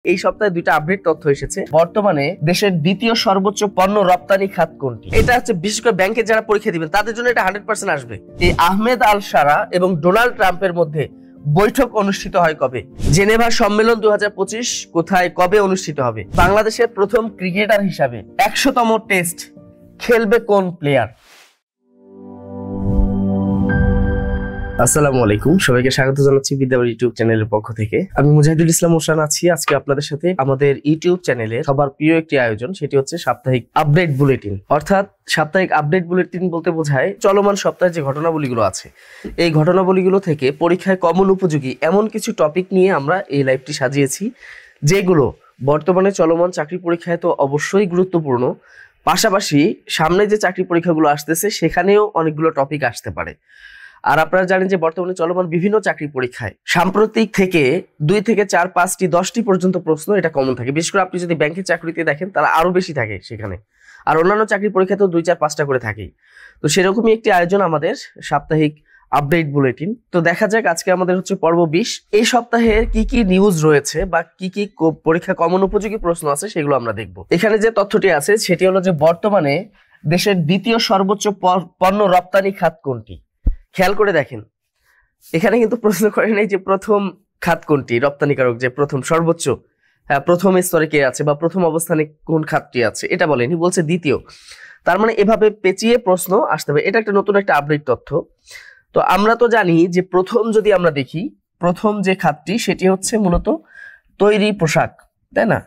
এই সপ্তাহে দুইটা আপডেট তথ্য এসেছে। বর্তমানে দেশের দ্বিতীয় সর্বোচ্চ পণ্য রপ্তানি খাত কোনটি? এটা হচ্ছে বিশেষ করে ব্যাংকে যারা পরীক্ষা দিবেন তাদের জন্য এটা 100% আসবে। এই আহমেদ আল শারা এবং ডোনাল্ড ট্রাম্পের মধ্যে বৈঠক অনুষ্ঠিত হয় কবে? জেনেভা সম্মেলন 2025 কোথায় কবে অনুষ্ঠিত হবে? বাংলাদেশের প্রথম ক্রিকেটার হিসাবে 100তম টেস্ট খেলবে কোন প্লেয়ার? আসসালামু আলাইকুম, সবাইকে স্বাগত জানাচ্ছি বিদ্যাবাড়ি ইউটিউব চ্যানেলের পক্ষ থেকে। আমি মুজাহিদুল ইসলাম ওশান আছি আজকে আপনাদের সাথে আমাদের ইউটিউব চ্যানেলে সবার প্রিয় একটি আয়োজন, সেটি হচ্ছে সাপ্তাহিক আপডেট বুলেটিন। অর্থাৎ সাপ্তাহিক আপডেট বুলেটিন বলতে বোঝায় চলমান সপ্তাহে যে ঘটনাবলীগুলো আছে এই ঘটনাবলীগুলো থেকে পরীক্ষায় কমন উপযোগী এমন কিছু টপিক নিয়ে আমরা এই লাইভটি সাজিয়েছি, যেগুলো বর্তমানে চলমান চাকরি পরীক্ষায় তো অবশ্যই গুরুত্বপূর্ণ, পাশাপাশি সামনে যে চাকরি পরীক্ষাগুলো আসতেছে সেখানেও অনেকগুলো টপিক আসতে পারে। আর আপনারা জানেন যে বর্তমানে চলমান বিভিন্ন চাকরি পরীক্ষায় সাম্প্রতিক থেকে 2 থেকে 4, 5টি 10টি পর্যন্ত প্রশ্ন এটা কমন থাকে। বিশেষ করে আপনি যদি ব্যাংকের চাকরিতে দেখেন তাহলে আরো বেশি থাকে সেখানে, আর অন্যান্য চাকরি পরীক্ষাতেও 2, 4, 5টা করে থাকেই। তো সেরকমই একটি আয়োজন আমাদের সাপ্তাহিক আপডেট বুলেটিন। তো দেখা যাক আজকে আমাদের হচ্ছে পর্ব 20। এই সপ্তাহের কি কি নিউজ রয়েছে বা কি কি পরীক্ষা কমন উপযোগী প্রশ্ন আছে সেগুলো আমরা দেখব। এখানে যে তথ্যটি আছে সেটি হলো যে বর্তমানে দেশের দ্বিতীয় সর্বোচ্চ পণ্য রপ্তানি খাত কোনটি? খেয়াল করে দেখেন, এখানে কিন্তু প্রশ্ন করে নাই যে প্রথম খাত কোনটি, রপ্তানিকারক যে প্রথম সর্বোচ্চ প্রথম স্তরে কে আছে বা প্রথম অবস্থানে কোন খাতটি আছে, এটা বলেনি, বলছে দ্বিতীয়। তার মানে এভাবে পেঁচিয়ে প্রশ্ন আসতে হবে। এটা একটা নতুন একটা আপডেট তথ্য। তো আমরা তো জানি যে প্রথম যদি আমরা দেখি, প্রথম যে খাতটি সেটি হচ্ছে মূলত তৈরি পোশাক, তাই না?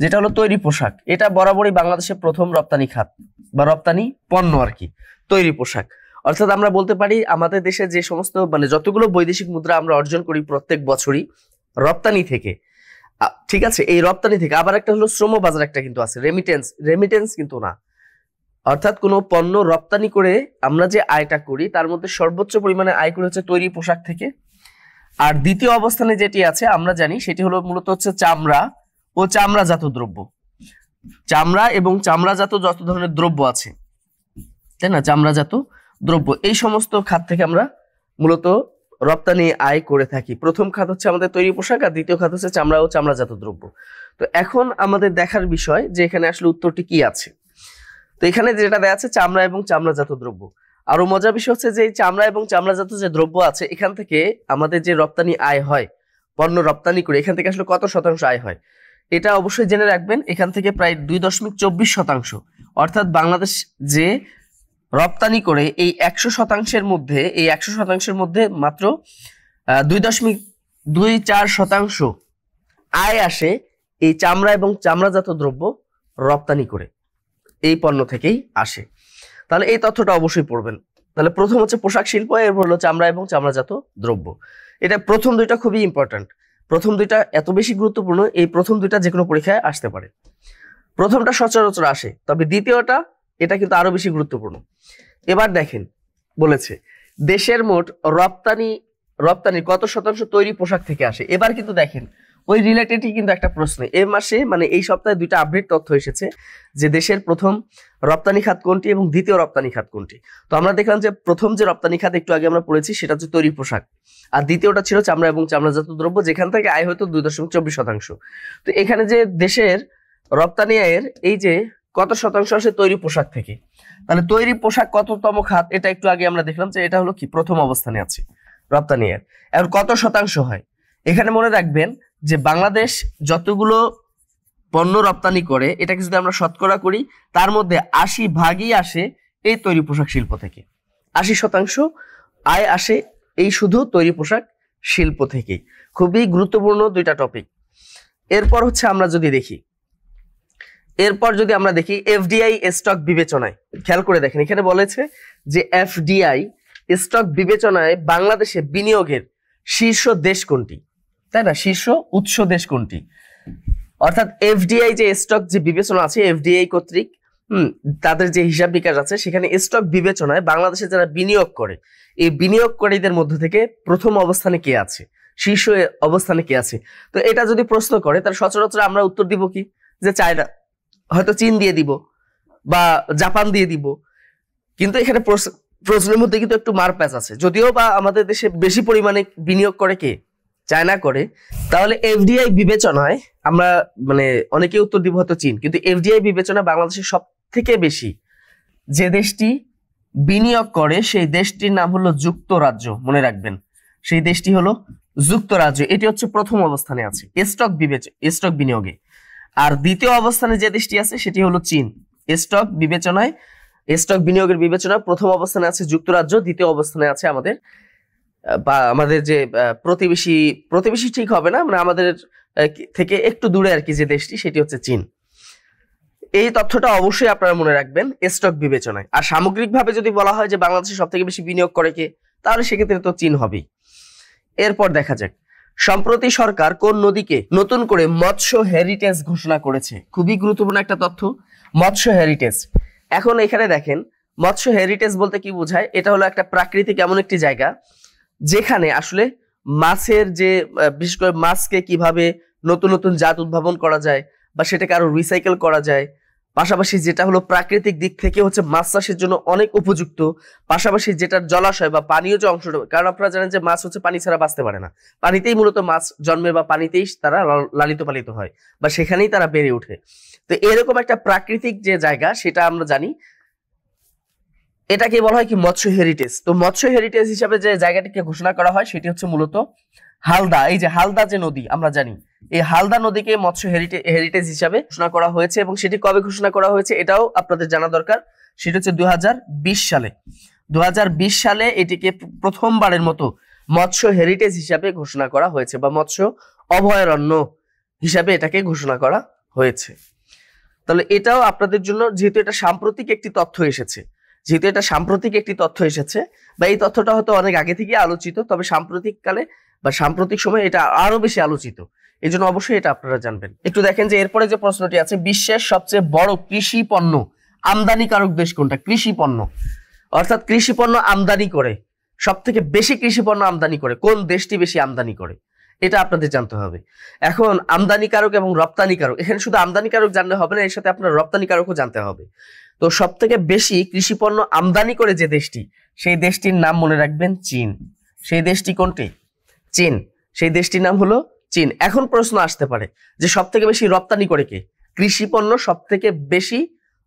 যেটা হলো তৈরি পোশাক, এটা বরাবরই বাংলাদেশের প্রথম রপ্তানি খাত বা রপ্তানি পণ্য আর কি, তৈরি পোশাক। অর্থাৎ আমরা বলতে পারি আমাদের দেশে যে সমস্ত যতগুলো বৈদেশিক মুদ্রা আমরা অর্জন করি প্রত্যেক বছরই রপ্তানি থেকে, ঠিক আছে, এই রপ্তানি থেকে। আবার একটা হলো শ্রম বাজার একটা কিন্তু আছে, রেমিটেন্স কিন্তু না। অর্থাৎ কোনো পণ্য রপ্তানি করে আমরা যে আয়টা করি তার মধ্যে সর্বোচ্চ পরিমাণে আয় করে হচ্ছে তৈরি পোশাক থেকে। আর দ্বিতীয় অবস্থানে যেটি আছে আমরা জানি সেটি হলো মূলত হচ্ছে চামড়া ও চামড়াজাত দ্রব্য। চামড়া এবং চামড়াজাত যত ধরনের দ্রব্য আছে, তাই না, চামড়াজাত দ্রব্য, এই সমস্ত খাত থেকে আমরা মূলত রপ্তানি আয় করে থাকি। প্রথম খাত হচ্ছে আমাদের তৈরি পোশাক আর দ্বিতীয় খাত হচ্ছে চামড়া ও চামড়াজাত দ্রব্য। তো এখন আমাদের দেখার বিষয় যে এখানে আসলে উত্তরটি কি আছে। তো এখানে যেটা দেয়া আছে চামড়া এবং চামড়াজাত দ্রব্য। আরো মজার বিষয় হচ্ছে যে চামড়া এবং চামড়াজাত যে দ্রব্য আছে এখান থেকে আমাদের যে রপ্তানি আয় হয়, পণ্য রপ্তানি করে এখান থেকে আসলে কত শতাংশ আয় হয় এটা অবশ্যই জেনে রাখবেন। এখান থেকে প্রায় 2.24%, অর্থাৎ বাংলাদেশ যে রপ্তানি করে এই 100%-এর মধ্যে মাত্র 2.24% আয় আসে এই চামড়া এবং চামড়াজাত দ্রব্য রপ্তানি করে, এই পণ্য থেকেই আসে। তাহলে এই তথ্যটা অবশ্যই পড়বেন। তাহলে প্রথম হচ্ছে পোশাক শিল্প, এরপর হলো চামড়া এবং চামড়াজাত দ্রব্য। এটা প্রথম দুইটা খুবই ইম্পর্টেন্ট, প্রথম দুইটা এত বেশি গুরুত্বপূর্ণ, এই প্রথম দুইটা যে কোনো পরীক্ষায় আসতে পারে। প্রথমটা সচরাচর আসে, তবে দ্বিতীয়টা এটা কিন্তু আরো বেশি গুরুত্বপূর্ণ। এবার দেখেন বলেছে দেশের মোট রপ্তানি কত শতাংশ তৈরি পোশাক থেকে আসে। এবার কিন্তু দেখেন ওই রিলেটেডই কিন্তু একটা প্রশ্ন এই মাসে এই সপ্তাহে দুইটা আপডেট তথ্য এসেছে যে দেশের প্রথম রপ্তানি খাত কোনটি এবং দ্বিতীয় রপ্তানি খাত কোনটি। তো আমরা দেখলাম যে প্রথম যে রপ্তানি খাত একটু আগে আমরা পড়েছি সেটা হচ্ছে তৈরি পোশাক, আর দ্বিতীয়টা ছিল চামড়া এবং চামড়াজাত দ্রব্য, যেখান থেকে আয় হয়তো 2.24%। তো এখানে যে দেশের রপ্তানি আয়ের এই যে কত শতাংশ আসে তৈরি পোশাক থেকে, তাহলে তৈরি পোশাক কততম খাত এটা একটু আগে আমরা দেখলাম যে এটা হলো কি প্রথম অবস্থানে আছে রপ্তানি আয়ের। এখন কত শতাংশ হয়, এখানে মনে রাখবেন যে বাংলাদেশ যতগুলো পণ্য রপ্তানি করে এটাকে যদি আমরা শতকরা করি তার মধ্যে 80% আসে এই তৈরি পোশাক শিল্প থেকে। 80% আয় আসে এই শুধু তৈরি পোশাক শিল্প থেকেই। খুবই গুরুত্বপূর্ণ দুইটা টপিক। এরপর হচ্ছে আমরা যদি দেখি এফডিআই স্টক বিবেচনায়, খেয়াল করে দেখেন এখানে বলেছে যে এফডিআই স্টক বিবেচনায় বাংলাদেশে বিনিয়োগের শীর্ষ দেশ কোনটি, তাই না, শীর্ষ উৎস দেশ কোনটি। অর্থাৎ এফডিআই যে স্টক যে বিবেচনা আছে এফডিআই কর্তৃক তাদের যে হিসাব বিকাশ আছে সেখানে স্টক বিবেচনায় বাংলাদেশে যারা বিনিয়োগ করে এই বিনিয়োগকারীদের মধ্য থেকে প্রথম অবস্থানে কে আছে, শীর্ষ অবস্থানে কে আছে। তো এটা যদি প্রশ্ন করে তাহলে সচরাচর আমরা উত্তর দিব কি, যে চায়না, হয়তো চীন দিয়ে দিব বা জাপান দিয়ে দিব। কিন্তু এখানে প্রশ্নের মধ্যে কিন্তু একটু মারপ্যাচ আছে, যদিও বা আমাদের দেশে বেশি পরিমাণে বিনিয়োগ করে কে, চায়না করে। তাহলে এফডিআই বিবেচনায় আমরা মানে অনেকে উত্তর দিব হয়তো চীন, কিন্তু এফডিআই বিবেচনা বাংলাদেশের সব থেকে বেশি যে দেশটি বিনিয়োগ করে সেই দেশটির নাম হলো যুক্তরাজ্য। মনে রাখবেন, সেই দেশটি হলো যুক্তরাজ্য। এটি হচ্ছে প্রথম অবস্থানে আছে স্টক বিনিয়োগে। আর দ্বিতীয় অবস্থানে যে দেশটি আছে সেটি হলো চীন। স্টক বিনিয়োগের বিবেচনায় প্রথম অবস্থানে আছে যুক্তরাজ্য, দ্বিতীয় অবস্থানে আছে আমাদের যে প্রতিবেশী ঠিক হবে না, মানে আমাদের থেকে একটু দূরে আর কি যে দেশটি, সেটি হচ্ছে চীন। এই তথ্যটা অবশ্যই আপনারা মনে রাখবেন স্টক বিবেচনায়। আর সামগ্রিকভাবে যদি বলা হয় যে বাংলাদেশে সব থেকে বেশি বিনিয়োগ করে কে, তাহলে সেক্ষেত্রে তো চীন হবেই। এরপর দেখা যাক সম্প্রতি সরকার কোন নদীকে নতুন করে মৎস্য হেরিটেজ ঘোষণা করেছে। খুবই গুরুত্বপূর্ণ একটা তথ্য, মৎস্য হেরিটেজ। এখন এখানে দেখেন মৎস্য হেরিটেজ বলতে কি বোঝায়। এটা হলো একটা প্রাকৃতিক এমন একটি জায়গা যেখানে আসলে মাছের যে বিশেষ করে মাছকে কিভাবে নতুন নতুন জাত উদ্ভাবন করা যায় বা সেটাকে আরো রিসাইকেল করা যায়, পাশাপাশি যেটা হলো প্রাকৃতিক দিক থেকে হচ্ছে মাছ চাষের জন্য অনেক উপযুক্ত, পাশাপাশি যেটার জলাশয় বা পানীয় যে অংশটা, কারণ আপনারা জানেন যে মাছ হচ্ছে পানি ছাড়া বাঁচতে পারে না, পানিতেই মূলত মাছ জন্মে বা পানিতেই তারা লালিত পালিত হয় বা সেখানেই তারা বেড়ে ওঠে। তো এরকম একটা প্রাকৃতিক যে জায়গা সেটা আমরা জানি, এটাকে বলা হয় কি মৎস্য হেরিটেজ। তো মৎস্য হেরিটেজ হিসাবে যে জায়গাটিকে ঘোষণা করা হয় সেটি হচ্ছে মূলত হালদা। এই যে হালদা যে নদী আমরা জানি, এই হালদা নদীকে মৎস্য হেরিটেজ হিসাবে ঘোষণা করা হয়েছে। এবং সেটি কবে ঘোষণা করা হয়েছে এটাও আপনাদের জানা দরকার, সেটা হচ্ছে 2020 সালে। 2020 সালে এটিকে প্রথমবারের মতো মৎস্য হেরিটেজ হিসাবে ঘোষণা করা হয়েছে বা মৎস্য অভয়ারণ্য হিসাবে এটাকে ঘোষণা করা হয়েছে। তাহলে এটাও আপনাদের জন্য, যেহেতু এটা সাম্প্রতিক একটি তথ্য এসেছে বা এই তথ্যটা হয়তো অনেক আগে থেকে আলোচিত, তবে সাম্প্রতিককালে বা সাম্প্রতিক সময়ে এটা আরো বেশি আলোচিত, এই জন্য অবশ্যই এটা আপনারা জানবেন। একটু দেখেন যে এরপরে যে প্রশ্নটি আছে, বিশ্বের সবচেয়ে বড় কৃষি পণ্য আমদানিকারক দেশ কোনটা? কৃষি পণ্য, অর্থাৎ কৃষি পণ্য আমদানি করে সব থেকে বেশি কৃষি পণ্য আমদানি করে কোন দেশটি বেশি আমদানি করে, এটা আপনাদের জানতে হবে। এখন আমদানিকারক এবং রপ্তানিকারক, এখানে শুধু আমদানিকারক জানলে হবে না, এর সাথে আপনার রপ্তানিকারকও জানতে হবে। তো সব থেকে বেশি কৃষি পণ্য আমদানি করে যে দেশটি, সেই দেশটির নাম মনে রাখবেন চীন। সেই দেশটি কোনটি? চীন। সেই দেশটির নাম হলো চীন। এখন প্রশ্ন আসতে পারে যে সব থেকে বেশি রপ্তানি করে কে? কৃষি পণ্য সব থেকে বেশি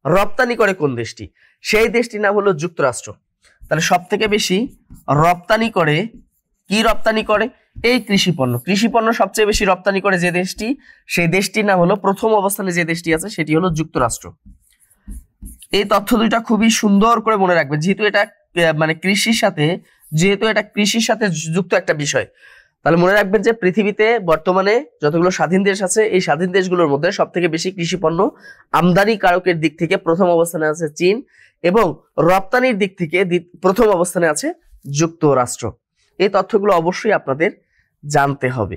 রপ্তানি করে কোন দেশটি? সেই দেশটির নাম হলো যুক্তরাষ্ট্র। তাহলে সব থেকে বেশি রপ্তানি করে, কি রপ্তানি করে? এই কৃষি পণ্য সবচেয়ে বেশি রপ্তানি করে যে দেশটি, সেই দেশটির নাম হলো, প্রথম অবস্থানে যে দেশটি আছে সেটি হলো যুক্তরাষ্ট্র। এই তথ্য দুইটা খুবই সুন্দর করে মনে রাখবেন, যেহেতু এটা কৃষির সাথে যুক্ত একটা বিষয়। তাহলে মনে রাখবেন যে পৃথিবীতে বর্তমানে যতগুলো স্বাধীন দেশ আছে, এই স্বাধীন দেশগুলোর মধ্যে সব থেকে বেশি কৃষি পণ্য আমদানিকারকের দিক থেকে প্রথম অবস্থানে আছে চীন, এবং রপ্তানির দিক থেকে প্রথম অবস্থানে আছে যুক্তরাষ্ট্র। এই তথ্যগুলো অবশ্যই আপনাদের জানতে হবে।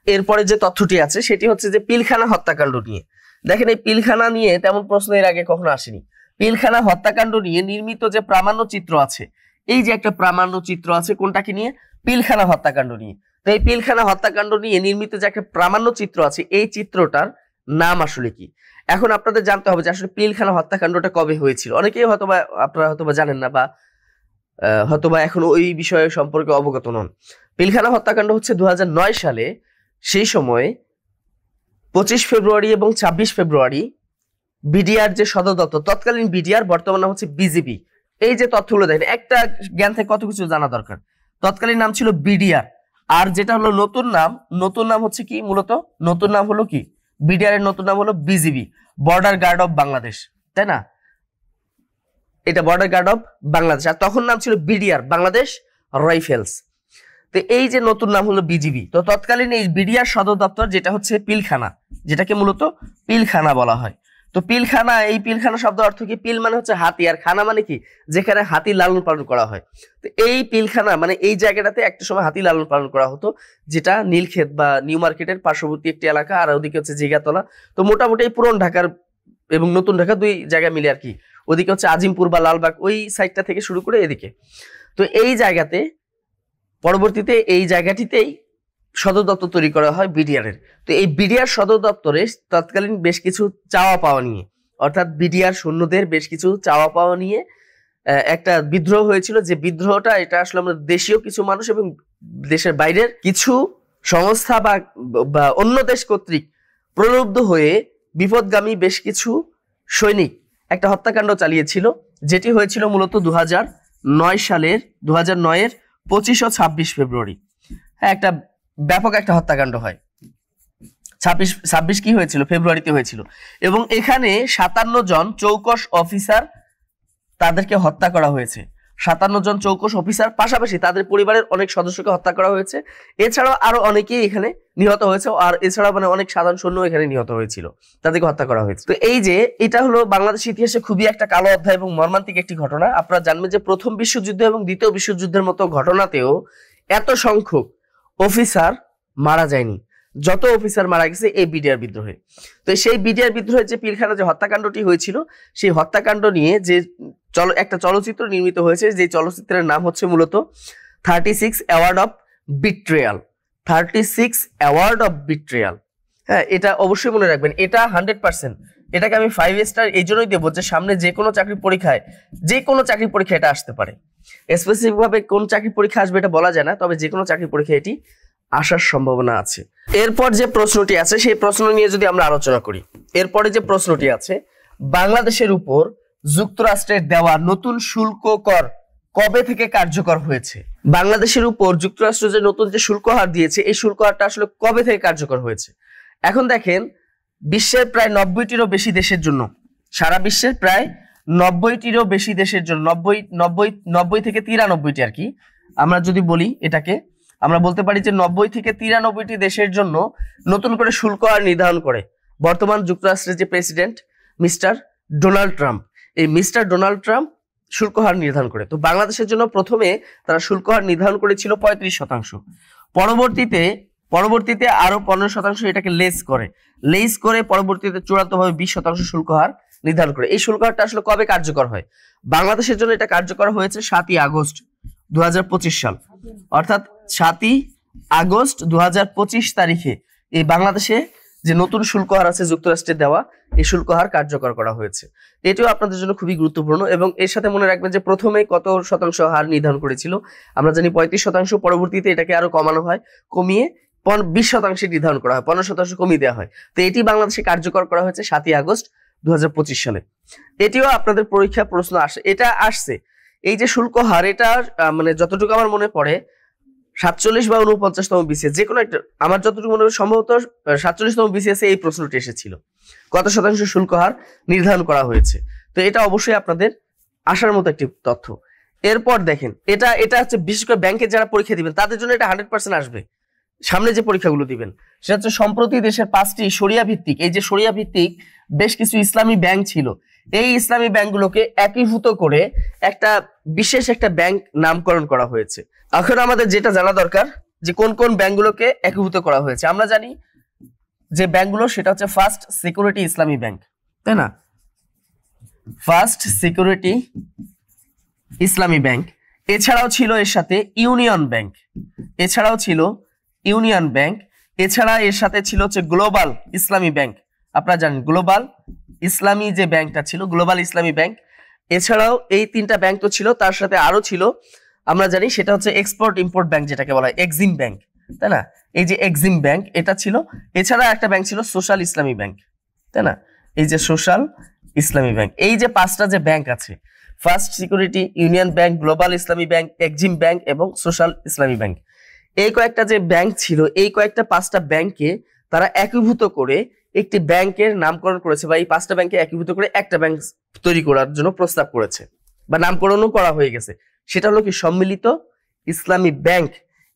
এরপরে যে তথ্যটি আছে সেটি হচ্ছে যে পিলখানা হত্যাকাণ্ড নিয়ে। দেখেন এই পিলখানা নিয়ে তেমন প্রশ্ন এর আগে কখনো আসেনি। পিলখানা হত্যাকাণ্ড নিয়ে নির্মিত যে প্রামাণ্য চিত্র আছে, এই যে একটা প্রামাণ্য চিত্র আছে, কোনটাকে নিয়ে? পিলখানা হত্যাকাণ্ড নিয়ে। তো এই পিলখানা হত্যাকাণ্ড নিয়ে নির্মিত যে একটা প্রামাণ্য চিত্র আছে, এই চিত্রটার নাম আসলে কি? এখন আপনাদের জানতে হবে যে আসলে পিলখানা হত্যাকাণ্ডটা কবে হয়েছিল। অনেকেই আপনারা হয়তোবা জানেন না বা হয়তোবা এখন ওই বিষয়ে সম্পর্কে অবগত নন। পিলখানা হত্যাকাণ্ড হচ্ছে 2009 সালে, সেই সময় 25 ফেব্রুয়ারি এবং 26 ফেব্রুয়ারি বিডিআর যে সদর দপ্তর, তৎকালীন বিডিআর বর্তমান নাম হচ্ছে বিজিবি, এই যে তথ্যগুলো দেখেন, একটা জ্ঞান থেকে কত কিছু জানা দরকার। তৎকালীন নাম ছিল বিডিআর, আর যেটা হলো নতুন নাম হচ্ছে কি? মূলত নতুন নাম হলো কি? বিডিআর এর নতুন নাম হলো BGB, border guard of Bangladesh, তাই না? এটা বর্ডার গার্ড অফ বাংলাদেশ, আর তখন নাম ছিল বিডিআর, বাংলাদেশ রাইফেলস। তো এই যে নতুন নাম হলো বিজিবি। তো তৎকালীন এই বিডিআর সদর দপ্তর যেটা হচ্ছে পিলখানা, যেটাকে মূলত পিলখানা বলা হয়। তো পিলখানা, এই পিলখানা শব্দ অর্থ কি? পিল মানে হচ্ছে হাতি, আর খানা মানে কি? যেখানে হাতি লালন পালন করা হয়। তো এই পিলখানা মানে এই জায়গাটাতে একটা সময় হাতি লালন পালন করা হতো, যেটা নীলক্ষেত বা নিউ মার্কেটের পার্শ্ববর্তী একটি এলাকা, আর ওদিকে হচ্ছে জিগাতলা। তো মোটামুটি পুরন ঢাকার এবং নতুন ঢাকা দুই জায়গা মিলে আর কি। ওদিকে হচ্ছে আজিমপুর বা লালবাগ, ওই সাইডটা থেকে শুরু করে এদিকে। তো এই জায়গাতে পরবর্তীতে এই জায়গাটিতেই সদর দপ্তর তৈরি করা হয় বিডিআর এর। তো এই বিডিআর সদর দপ্তরে তৎকালীন বেশ কিছু চাওয়া পাওয়া নিয়ে, অর্থাৎ বিডিআর সৈন্যদের বেশ কিছু চাওয়া পাওয়া নিয়ে একটা বিদ্রোহ হয়েছিল। যে বিদ্রোহটা, এটা আসলে আমরা দেশীয় কিছু মানুষ এবং দেশের বাইরের কিছু সংস্থা বা অন্য দেশ কর্তৃক প্রলুব্ধ হয়ে বিপদগামী বেশ কিছু সৈনিক একটা হত্যাকাণ্ড চালিয়েছিল, যেটি হয়েছিল মূলত 2009 এর 25 ও 26 ফেব্রুয়ারি। হ্যাঁ, একটা ব্যাপক একটা হত্যাকাণ্ড হয়। 26 কি হয়েছিল? ফেব্রুয়ারিতে হয়েছিল। এবং এখানে 57 জন চৌকস অফিসার তাদেরকে হত্যা করা হয়েছে। 57 জন চৌকস অফিসার, পাশাপাশি তাদের পরিবারের অনেক সদস্যকে হত্যা করা হয়েছে। এছাড়াও আরো অনেকেই এখানে নিহত হয়েছে, আর এছাড়াও অনেক সাধারণ সৈন্য এখানে নিহত হয়েছিল, তাদেরকে হত্যা করা হয়েছে। তো এই যে এটা হলো বাংলাদেশ ইতিহাসে খুবই একটা কালো অধ্যায় এবং মর্মান্তিক একটি ঘটনা। আপনারা জানবেন যে প্রথম বিশ্বযুদ্ধ এবং দ্বিতীয় বিশ্বযুদ্ধের মতো ঘটনাতেও এত সংখ্যক অফিসার মারা যায়নি যত অফিসার মারা গেছে এই বিডিআর বিদ্রোহে। তো সেই বিডিআর বিদ্রোহের যে পিলখানা যে হত্যাকাণ্ডটি হয়েছিল, সেই হত্যাকাণ্ড নিয়ে যে একটা চলচ্চিত্র নির্মিত হয়েছে, যে চলচ্চিত্রের নাম হচ্ছে মূলত 36 award of betrayal. 36 award of betrayal. হ্যাঁ, এটা অবশ্যই মনে রাখবেন। এটা 100%, এটাকে আমি 5 স্টার এই জন্যই দেবো যে সামনে যে কোনো চাকরি পরীক্ষায় এটা আসতে পারে। স্পেসিফিক ভাবে কোন চাকরি পরীক্ষা আসবে এটা বলা যায় না, তবে যে কোনো চাকরি পরীক্ষা এটি আসার সম্ভাবনা আছে। এরপর যে প্রশ্নটি আছে সেই প্রশ্ন নিয়ে যদি আমরা আলোচনা করি, এরপরে যে প্রশ্নটি আছে, বাংলাদেশের উপর যুক্তরাষ্ট্রের দেওয়া নতুন শুল্ক কর কবে থেকে কার্যকর হয়েছে? বাংলাদেশের উপর যুক্তরাষ্ট্র যে নতুন যে শুল্ক হার দিয়েছে, এই শুল্ক হারটা আসলে কবে থেকে কার্যকর হয়েছে? এখন দেখেন, বিশ্বের প্রায় 90টিরও বেশি দেশের জন্য, সারা বিশ্বের প্রায় 90টিরও বেশি দেশের জন্য, 90 থেকে 93টি আর কি, আমরা যদি বলি এটাকে, আমরা বলতে পারি যে 90 থেকে 93টি দেশের জন্য নতুন করে শুল্ক হার নির্ধারণ করে বর্তমান যুক্তরাষ্ট্রের যে প্রেসিডেন্ট মিস্টার ডোনাল্ড ট্রাম্প। এই মিস্টার ডোনাল্ড ট্রাম্প শুল্ক হার নির্ধারণ করে। তো বাংলাদেশের জন্য প্রথমে তারা শুল্ক হার নির্ধারণ করেছিল 35%। পরবর্তীতে আরো 15% এটাকে লেস করে পরবর্তীতে চূড়ান্তভাবে 20% শুল্ক হার নির্ধারণ করে। এই শুল্ক হারটা আসলে কবে কার্যকর হয়? বাংলাদেশের জন্য এটা কার্যকর হয়েছে 7ই আগস্ট 2025 সাল, অর্থাৎ 7ই আগস্ট 2025 তারিখে এই বাংলাদেশে যে নতুন শুল্ক হার আছে যুক্তরাষ্ট্রের দেওয়া, এই শুল্ক হার কার্যকর করা হয়েছে। এটিও আপনাদের জন্য খুবই গুরুত্বপূর্ণ। এবং এর সাথে মনে রাখবেন যে প্রথমে কত শতাংশ হার নির্ধারণ করেছিল? আমরা জানি 35%, পরবর্তীতে এটাকে আরো কমানো হয়, কমিয়ে 20% নির্ধারণ করা হয়, 15% কমিয়ে দেওয়া হয়। তো এটি বাংলাদেশে কার্যকর করা হয়েছে 7ই আগস্ট 2025 সালে। এটিও আপনাদের পরীক্ষা প্রশ্ন এটা আসছে। এই যে শুল্ক হার, এটা যতটুকু আমার মনে পড়ে 47 বা 49তম বিসিএস, যে কোনো একটা, আমার যতটুকু মনে হয় সম্ভবত 47তম বিসিএস এই প্রশ্নটি এসেছিল, কত শতাংশ শুল্ক হার নির্ধারণ করা হয়েছে। তো এটা অবশ্যই আপনাদের আসার মতো একটি তথ্য। এরপর দেখেন, এটা হচ্ছে বিশেষ করে ব্যাংকে যারা পরীক্ষা দিবেন তাদের জন্য এটা 100% আসবে। সামনে যে পরীক্ষাগুলো দিবেন সেটা হচ্ছে সম্প্রতি দেশের 5টি শরিয়া ভিত্তিক, এই যে শরিয়া ভিত্তিক বেশ কিছু ইসলামী ব্যাংক ছিল, এই ইসলামী ব্যাংকগুলোকে একীভূত করে একটা বিশেষ একটা ব্যাংক নামকরণ করা হয়েছে। এখন আমাদের যেটা জানা দরকার যে কোন কোন ব্যাংকগুলোকে একীভূত করা হয়েছে। আমরা জানি যে ব্যাংকগুলো, সেটা হচ্ছে ফার্স্ট সিকিউরিটি ইসলামী ব্যাংক, তাই না? ফার্স্ট সিকিউরিটি ইসলামী ব্যাংক। এছাড়াও ছিল এর সাথে ইউনিয়ন ব্যাংক, এছাড়া এর সাথে ছিল হচ্ছে গ্লোবাল ইসলামী ব্যাংক। আপনারা জানেন গ্লোবাল ইসলামী যে ব্যাংকটা ছিল, গ্লোবাল ইসলামী ব্যাংক। এছাড়াও এই 3টা ব্যাংক তো ছিল, তার সাথে আরো ছিল, আমরা জানি সেটা হচ্ছে এক্সপোর্ট ইম্পোর্ট ব্যাংক, যেটাকে বলা হয় এক্সিম ব্যাংক, তাই না? এই যে এক্সিম ব্যাংক, এটা ছিল। এছাড়া একটা ব্যাংক ছিল সোশ্যাল ইসলামী ব্যাংক, তাই না? এই যে সোশ্যাল ইসলামী ব্যাংক। এই যে 5টা যে ব্যাংক আছে, first security, union bank, global ইসলামী ব্যাংক, এক্সিম ব্যাংক এবং সোশ্যাল ইসলামী ব্যাংক, এই কয়েকটা যে ব্যাংক ছিল, এই কয়েকটা 5টা ব্যাংকে তারা একীভূত করে একটি ব্যাংকের নামকরণ করেছে, বা এই 5টা ব্যাংকে একীভূত করে একটা ব্যাংক তৈরি করার জন্য প্রস্তাব করেছে, বা নামকরণও করা হয়ে গেছে। সেটা হলো কি সম্মিলিত ইসলামী ব্যাংক,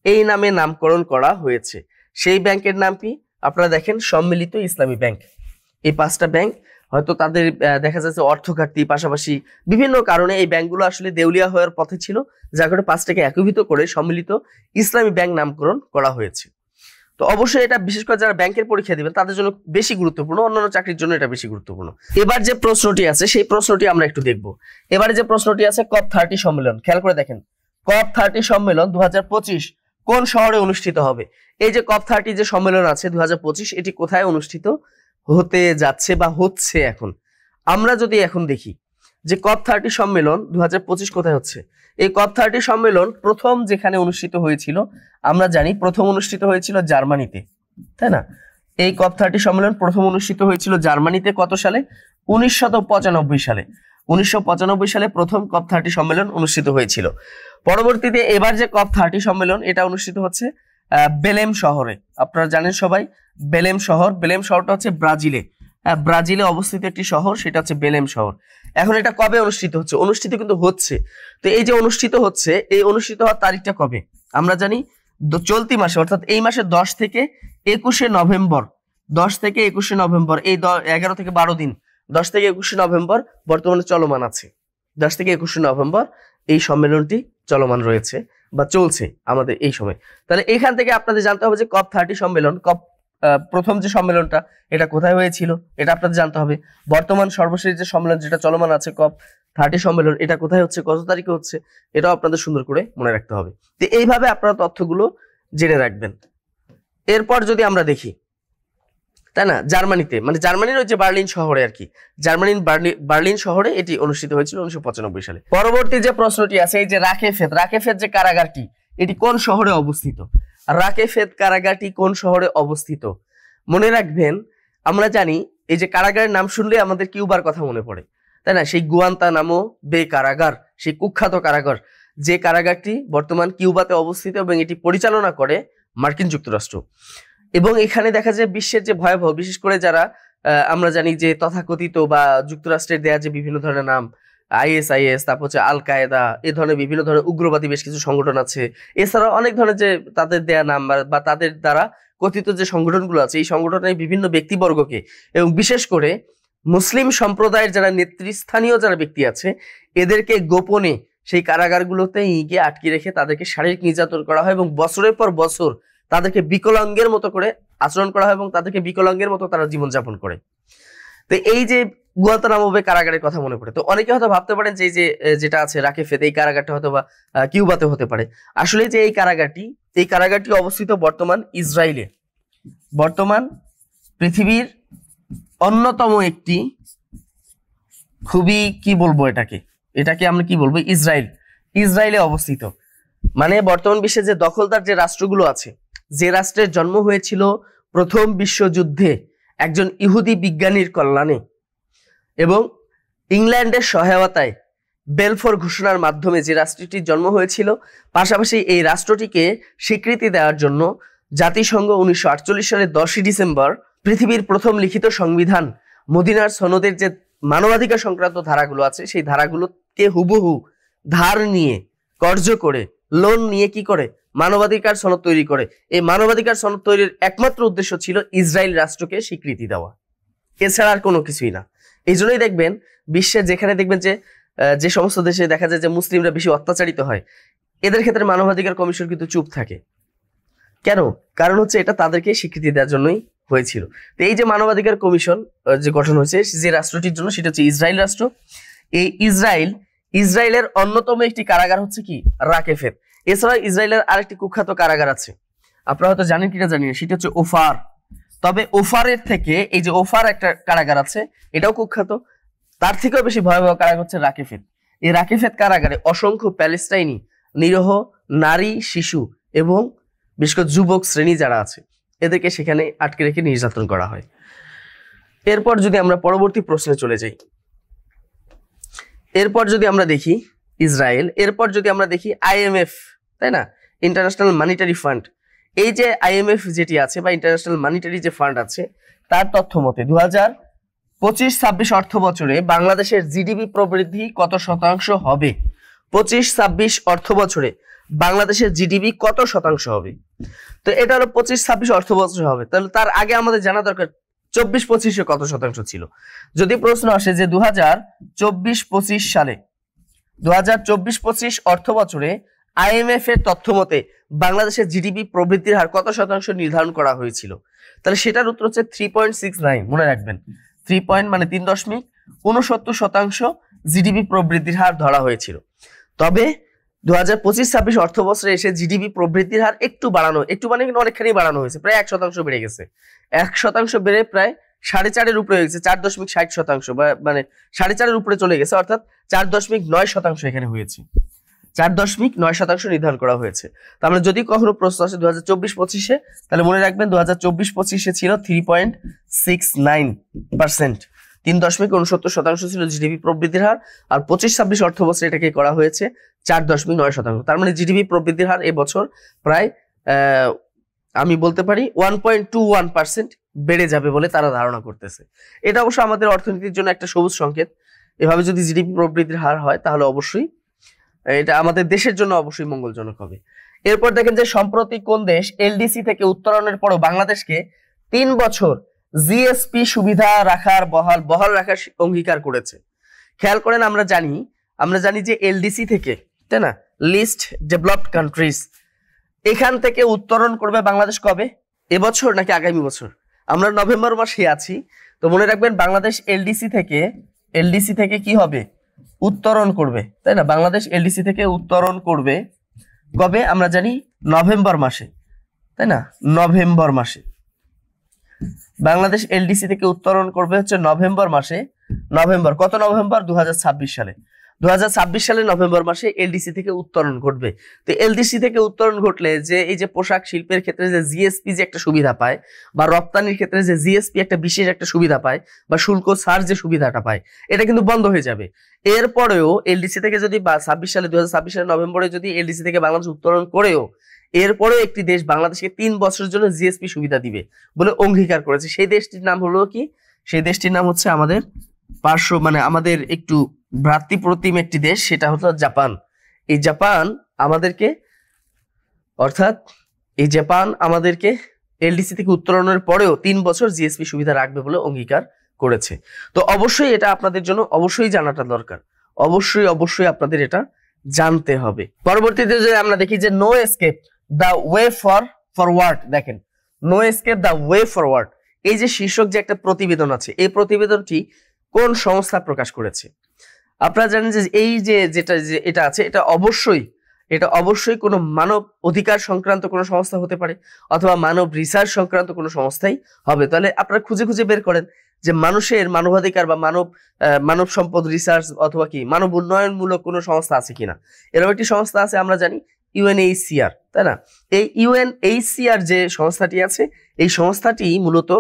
এই নামে নামকরণ করা হয়েছে। সেই ব্যাংকের নাম কি? আপনারা দেখেন, সম্মিলিত ইসলামী ব্যাংক। এই 5টা ব্যাংক হয়তো তাদের দেখা যাচ্ছে অর্থ ঘাটতি, পাশাপাশি বিভিন্ন কারণে এই ব্যাংকগুলো আসলে দেউলিয়া হওয়ার পথে ছিল, যার কারণে 5টাকে একীভূত করে সম্মিলিত ইসলামী ব্যাংক নামকরণ করা হয়েছে। তো অবশ্যই এটা বিশেষ করে যারা ব্যাংকের পরীক্ষা দিবেন তাদের জন্য বেশি গুরুত্বপূর্ণ, অন্যান্য চাকরির জন্য এটা বেশি গুরুত্বপূর্ণ। এবার যে প্রশ্নটি আছে সেই প্রশ্নটি আমরা একটু দেখব। এবারে যে প্রশ্নটি আছে COP30 সম্মেলন, খেয়াল করে দেখেন, COP30 সম্মেলন 2025 কোন শহরে অনুষ্ঠিত হবে? এই যে COP30 যে সম্মেলন আছে 2025, এটি কোথায় অনুষ্ঠিত হতে যাচ্ছে বা হচ্ছে? এখন আমরা যদি এখন দেখি যে COP30 সম্মেলন 2025 কোথায় হচ্ছে, এই COP30 সম্মেলন প্রথম যেখানে অনুষ্ঠিত হয়েছিল আমরা জানি, প্রথম অনুষ্ঠিত হয়েছিল জার্মানিতে, তাই না? এই COP30 সম্মেলন প্রথম অনুষ্ঠিত হয়েছিল জার্মানিতে কত সালে? 1995 সালে। 1995 সালে প্রথম COP30 সম্মেলন অনুষ্ঠিত হয়েছিল। পরবর্তীতে এবার যে COP30 সম্মেলন এটা অনুষ্ঠিত হচ্ছে বেলেম শহরে। আপনারা জানেন সবাই বেলেম শহরটা হচ্ছে ব্রাজিলে, ব্রাজিলে অবস্থিত একটি শহর, সেটা হচ্ছে বেলেম শহর। এখন এটা কবে অনুষ্ঠিত হচ্ছে? অনুষ্ঠিত কিন্তু হচ্ছে। তো এই যে অনুষ্ঠিত হচ্ছে, এই অনুষ্ঠিত হওয়ার তারিখটা কবে? আমরা জানি চলতি মাসে, অর্থাৎ এই মাসের 10 থেকে 21 নভেম্বর, 10 থেকে 21 নভেম্বর, এই 11 থেকে 12 দিন, 10 থেকে 21 নভেম্বর বর্তমানে চলমান আছে। 10 থেকে 21 নভেম্বর এই সম্মেলনটি চলমান রয়েছে বা চলছে আমাদের এই সময়। তাহলে এখান থেকে আপনাদের জানতে হবে যে COP30 সম্মেলন, প্রথম যে সম্মেলনটা এটা কোথায় হয়েছিল এটা আপনাদের জানতে হবে। বর্তমান সর্বশেষ যে সম্মেলন যেটা চলমান আছে COP30 সম্মেলন, এটা কোথায় হচ্ছে, কত তারিখে হচ্ছে, এটাও আপনাদের সুন্দর করে মনে রাখতে হবে। তো এইভাবে আপনারা তথ্যগুলো জেনে রাখবেন। এরপর যদি আমরা দেখি, তাই না, জার্মানিতে, মানে জার্মানির ওই যে বার্লিন শহরে আর কি, জার্মানির বার্লিন শহরে এটি অনুষ্ঠিত হয়েছিল 1995 সালে। পরবর্তী যে প্রশ্নটি আছে, এই যে রাকেফেদ যে কারাগারটি, এটি কোন শহরে অবস্থিত? রাকেফেদ কারাগারটি কোন শহরে অবস্থিত? মনে রাখবেন, আমরা জানি এই যে কারাগারের নাম শুনলে আমাদের কিউবার কথা মনে পড়ে, তাই না? সেই গুয়ান্তানামো বে কারাগার, সেই কুখ্যাত কারাগার, যে কারাগারটি বর্তমান কিউবাতে অবস্থিত এবং এটি পরিচালনা করে মার্কিন যুক্তরাষ্ট্র। এবং এখানে দেখা যায় বিশ্বের যে ভয়াবহ, বিশেষ করে যারা আমরা জানি যে তথাকথিত বা যুক্তরাষ্ট্রের দেয়া যে বিভিন্ন ধরনের নাম, ISIS, তারপর হচ্ছে আল কায়েদা, এ ধরনের বিভিন্ন ধরনের উগ্রবাদী বেশ কিছু সংগঠন আছে। এছাড়াও অনেক ধরনের যে তাদের দেয়া নাম বা তাদের দ্বারা কথিত যে সংগঠনগুলো আছে, এই সংগঠনের বিভিন্ন ব্যক্তিবর্গকে এবং বিশেষ করে মুসলিম সম্প্রদায়ের যারা নেতৃস্থানীয় যারা ব্যক্তি আছে, এদেরকে গোপনে সেই কারাগারগুলোতে গিয়ে আটকে রেখে তাদেরকে শারীরিক নির্যাতন করা হয় এবং বছরের পর বছর তাদেরকে বিকলাঙ্গের মতো করে আচরণ করা হয় এবং তাদেরকে বিকলাঙ্গের মতো তারা জীবনযাপন করে। তো এই যে গুয়ান্তানামো বে কারাগারের কথা মনে পড়ে, তো অনেকে হয়তো ভাবতে পারেন যে যেটা আছে রাকেফেদ, এই কারাগারটা হয়তো বা কিউবাতে হতে পারে। আসলে যে এই কারাগারটি অবস্থিত বর্তমান ইসরায়েলে, বর্তমান পৃথিবীর অন্যতম একটি খুবই কি বলবো এটাকে আমরা কি বলবো, ইসরায়েলে অবস্থিত। মানে বর্তমান বিশ্বে যে দখলদার যে রাষ্ট্রগুলো আছে, যে রাষ্ট্রের জন্ম হয়েছিল প্রথম বিশ্বযুদ্ধে একজন ইহুদি বিজ্ঞানীর কল্যাণে এবং ইংল্যান্ডের সহায়তায় বেলফোর ঘোষণার মাধ্যমে যে রাষ্ট্রটির জন্ম হয়েছিল, পাশাপাশি এই রাষ্ট্রটিকে স্বীকৃতি দেওয়ার জন্য জাতিসংঘ 1948 সালের 10 ডিসেম্বর পৃথিবীর প্রথম লিখিত সংবিধান মদিনার সনদের যে মানবাধিকার সংক্রান্ত ধারাগুলো আছে, সেই ধারাগুলোকে হুবহু ধার নিয়ে, কর্জ করে, লোন নিয়ে কি করে মানবাধিকার সনদ তৈরি করে। এই মানবাধিকার সনদ তৈরির একমাত্র উদ্দেশ্য ছিল ইসরায়েল রাষ্ট্রকে স্বীকৃতি দেওয়া, এছাড়া আর কোনো কিছুই না। এই জন্যই দেখবেন বিশ্বে যেখানে দেখবেন যে সমস্ত দেশে দেখা যায় যে মুসলিমরা বেশি অত্যাচারিত হয়, এদের ক্ষেত্রে মানবাধিকার কমিশন কিন্তু চুপ থাকে। কেন? কারণ হচ্ছে এটা তাদেরকে স্বীকৃতি দেওয়ার জন্যই হয়েছিল। তো এই যে মানবাধিকার কমিশন যে গঠন হয়েছে যে রাষ্ট্রটির জন্য, সেটা হচ্ছে ইসরায়েল রাষ্ট্র। এই ইসরায়েলের অন্যতম একটি কারাগার হচ্ছে কি রাকেফেদ। এছাড়া ইসরায়েলের আরেকটি কুখ্যাত কারাগার আছে, আপনারা হয়তো জানেন কিনা জানি না, সেটা হচ্ছে ওফার। তবে ওফারের থেকে এই যে ওফার একটা কারাগার আছে, এটাও কুখ্যাত, তার থেকেও বেশি ভয়াবহ কারাগার হচ্ছে রাকেফেদ। এই রাকেফেদ কারাগারে অসংখ্য প্যালেস্টাইনি নিরীহ নারী, শিশু এবং বিশেষ করে যুবক শ্রেণী যারা আছে, এদেরকে সেখানে আটকে রেখে নির্যাতন করা হয়। এরপর যদি আমরা পরবর্তী প্রশ্নে চলে যাই, এরপর যদি আমরা দেখি ইসরায়েল, এরপর যদি আমরা দেখি IMF, তাই না, ইন্টারন্যাশনাল মানিটারি ফান্ড। এই যে IMF যেটি আছে বা ইন্টারন্যাশনাল মানিটারি যে ফান্ড আছে, তার তথ্য মতে 2025-26 অর্থ বছরে বাংলাদেশের জিডিপি প্রবৃদ্ধি কত শতাংশ হবে? 25-26 অর্থ বছরে বাংলাদেশের জিডিপি কত শতাংশ হবে? তো এটা হলো 25-26 অর্থ বছর হবে। তাহলে তার আগে আমাদের জানা দরকার 24-25 কত শতাংশ ছিল। যদি প্রশ্ন আসে যে 2024-25 সালে 2024-25 অর্থ বছরে IMF এর তথ্য মতে বাংলাদেশের জিডিপি প্রবৃদ্ধির হার কত শতাংশ নির্ধারণ করা হয়েছিল, তাহলে সেটার উত্তর হচ্ছে 3.69। মনে রাখবেন 3.69% জিডিপি প্রবৃদ্ধির হার ধরা হয়েছিল। তবে 2025-26 অর্থ বছরে এসে জিডিপি প্রবৃদ্ধির হার একটু বাড়ানো, একটু মানে কিন্তু অনেকখানি বাড়ানো হয়েছে, প্রায় 1% বেড়ে গেছে। 1% বেড়ে প্রায় 4.5-এর উপরে হয়ে গেছে, 4.60% বা মানে 4.5-এর উপরে চলে গেছে, অর্থাৎ 4.9% এখানে হয়েছে। 4.9% নির্ধারণ করা হয়েছে। তার মানে যদি কখনো প্রশ্ন আসে 2024-25-এ, তাহলে মনে রাখবেন 2024-25-এ ছিল 3.69%, 3.69% ছিল জিডিপি প্রবৃদ্ধির হার, আর 25-26 অর্থ বছরে এটাকে করা হয়েছে 4.9%। তার মানে জিডিপি প্রবৃদ্ধির হার এবছর প্রায় আমি বলতে পারি 1.21% বেড়ে যাবে বলে তারা ধারণা করতেছে। এটা অবশ্য আমাদের অর্থনীতির জন্য একটা সবুজ সংকেত। এভাবে যদি জিডিপি প্রবৃদ্ধির হার হয় তাহলে অবশ্যই এটা আমাদের দেশের জন্য অবশ্যই মঙ্গলজনক হবে। এরপর দেখেন যে সম্প্রতি কোন দেশ এলডিসি থেকে উত্তরণের পরও বাংলাদেশকে 3 বছর জিএসপি সুবিধা রাখার বহাল রাখার অঙ্গীকার করেছে। খেয়াল করেন, আমরা জানি যে এলডিসি থেকে, তাই না, লিস্ট ডেভেলপড কান্ট্রিজ, এখান থেকে উত্তরণ করবে বাংলাদেশ কবে? এবছর নাকি আগামী বছর? আমরা নভেম্বর মাসে আছি, তো মনে রাখবেন বাংলাদেশ এলডিসি থেকে কি হবে? উত্তরণ করবে, তাই না? বাংলাদেশ এলডিসি থেকে উত্তরণ করবে কবে? আমরা জানি নভেম্বর মাসে, তাই না? নভেম্বর মাসে বাংলাদেশ এলডিসি থেকে উত্তরণ করবে হচ্ছে নভেম্বর মাসে। নভেম্বর, কত নভেম্বর? 2026 সালে। 2026 সালে নভেম্বর মাসে এলডিসি থেকে উত্তরণ ঘটবে। তো এলডিসি থেকে উত্তরণ ঘটলে যে এই যে পোশাক শিল্পের ক্ষেত্রে যে জিএসপি যে একটা সুবিধা পায়, বা রপ্তানির ক্ষেত্রে যে জিএসপি একটা বিশেষ একটা সুবিধা পায়, বা শুল্ক ছাড় যে সুবিধাটা পায়, এটা কিন্তু বন্ধ হয়ে যাবে। এরপরেও এলডিসি থেকে যদি 2026 সালে নভেম্বরে যদি এলডিসি থেকে বাংলাদেশ উত্তরণ করেও এরপরেও একটি দেশ বাংলাদেশকে 3 বছরের জন্য জিএসপি সুবিধা দিবে বলে অঙ্গীকার করেছে। সেই দেশটির নাম হলো কি? সেই দেশটির নাম হচ্ছে আমাদের পার্শ্ব, মানে আমাদের একটু ভ্রাতৃপ্রতিম একটি দেশ, সেটা হলো জাপান। এই জাপান আমাদেরকে এলডিসি থেকে উত্তরণের পরেও 3 বছর জিএসপি সুবিধা রাখবে বলে অঙ্গীকার করেছে। তো অবশ্যই এটা আপনাদের জন্য অবশ্যই জানাটা দরকার, অবশ্যই আপনাদের এটা জানতে হবে। পরবর্তীতে যদি আমরা দেখি যে no escape the way forward, দেখেন no escape the way forward, এই যে শীর্ষক যে একটা প্রতিবেদন আছে, এই প্রতিবেদনটি কোন সংস্থা প্রকাশ করেছে? আপনারা জানেন যে এই যে এটা আছে, এটা অবশ্যই কোনো মানব অধিকার সংক্রান্ত কোনো সংস্থা হতে পারে, অথবা মানব রিসার্চ সংক্রান্ত কোনো সংস্থাই হবে। তাহলে আপনারা খুঁজে বের করেন যে মানুষের মানবাধিকার বা মানব সম্পদ রিসার্চ অথবা কি মানব উন্নয়নমূলক কোনো সংস্থা আছে কিনা। এরকম একটি সংস্থা আছে, আমরা জানি ইউএনএইচসিআর, তাই না? এই ইউএনএইচসিআর যে সংস্থাটি আছে, এই সংস্থাটি মূলত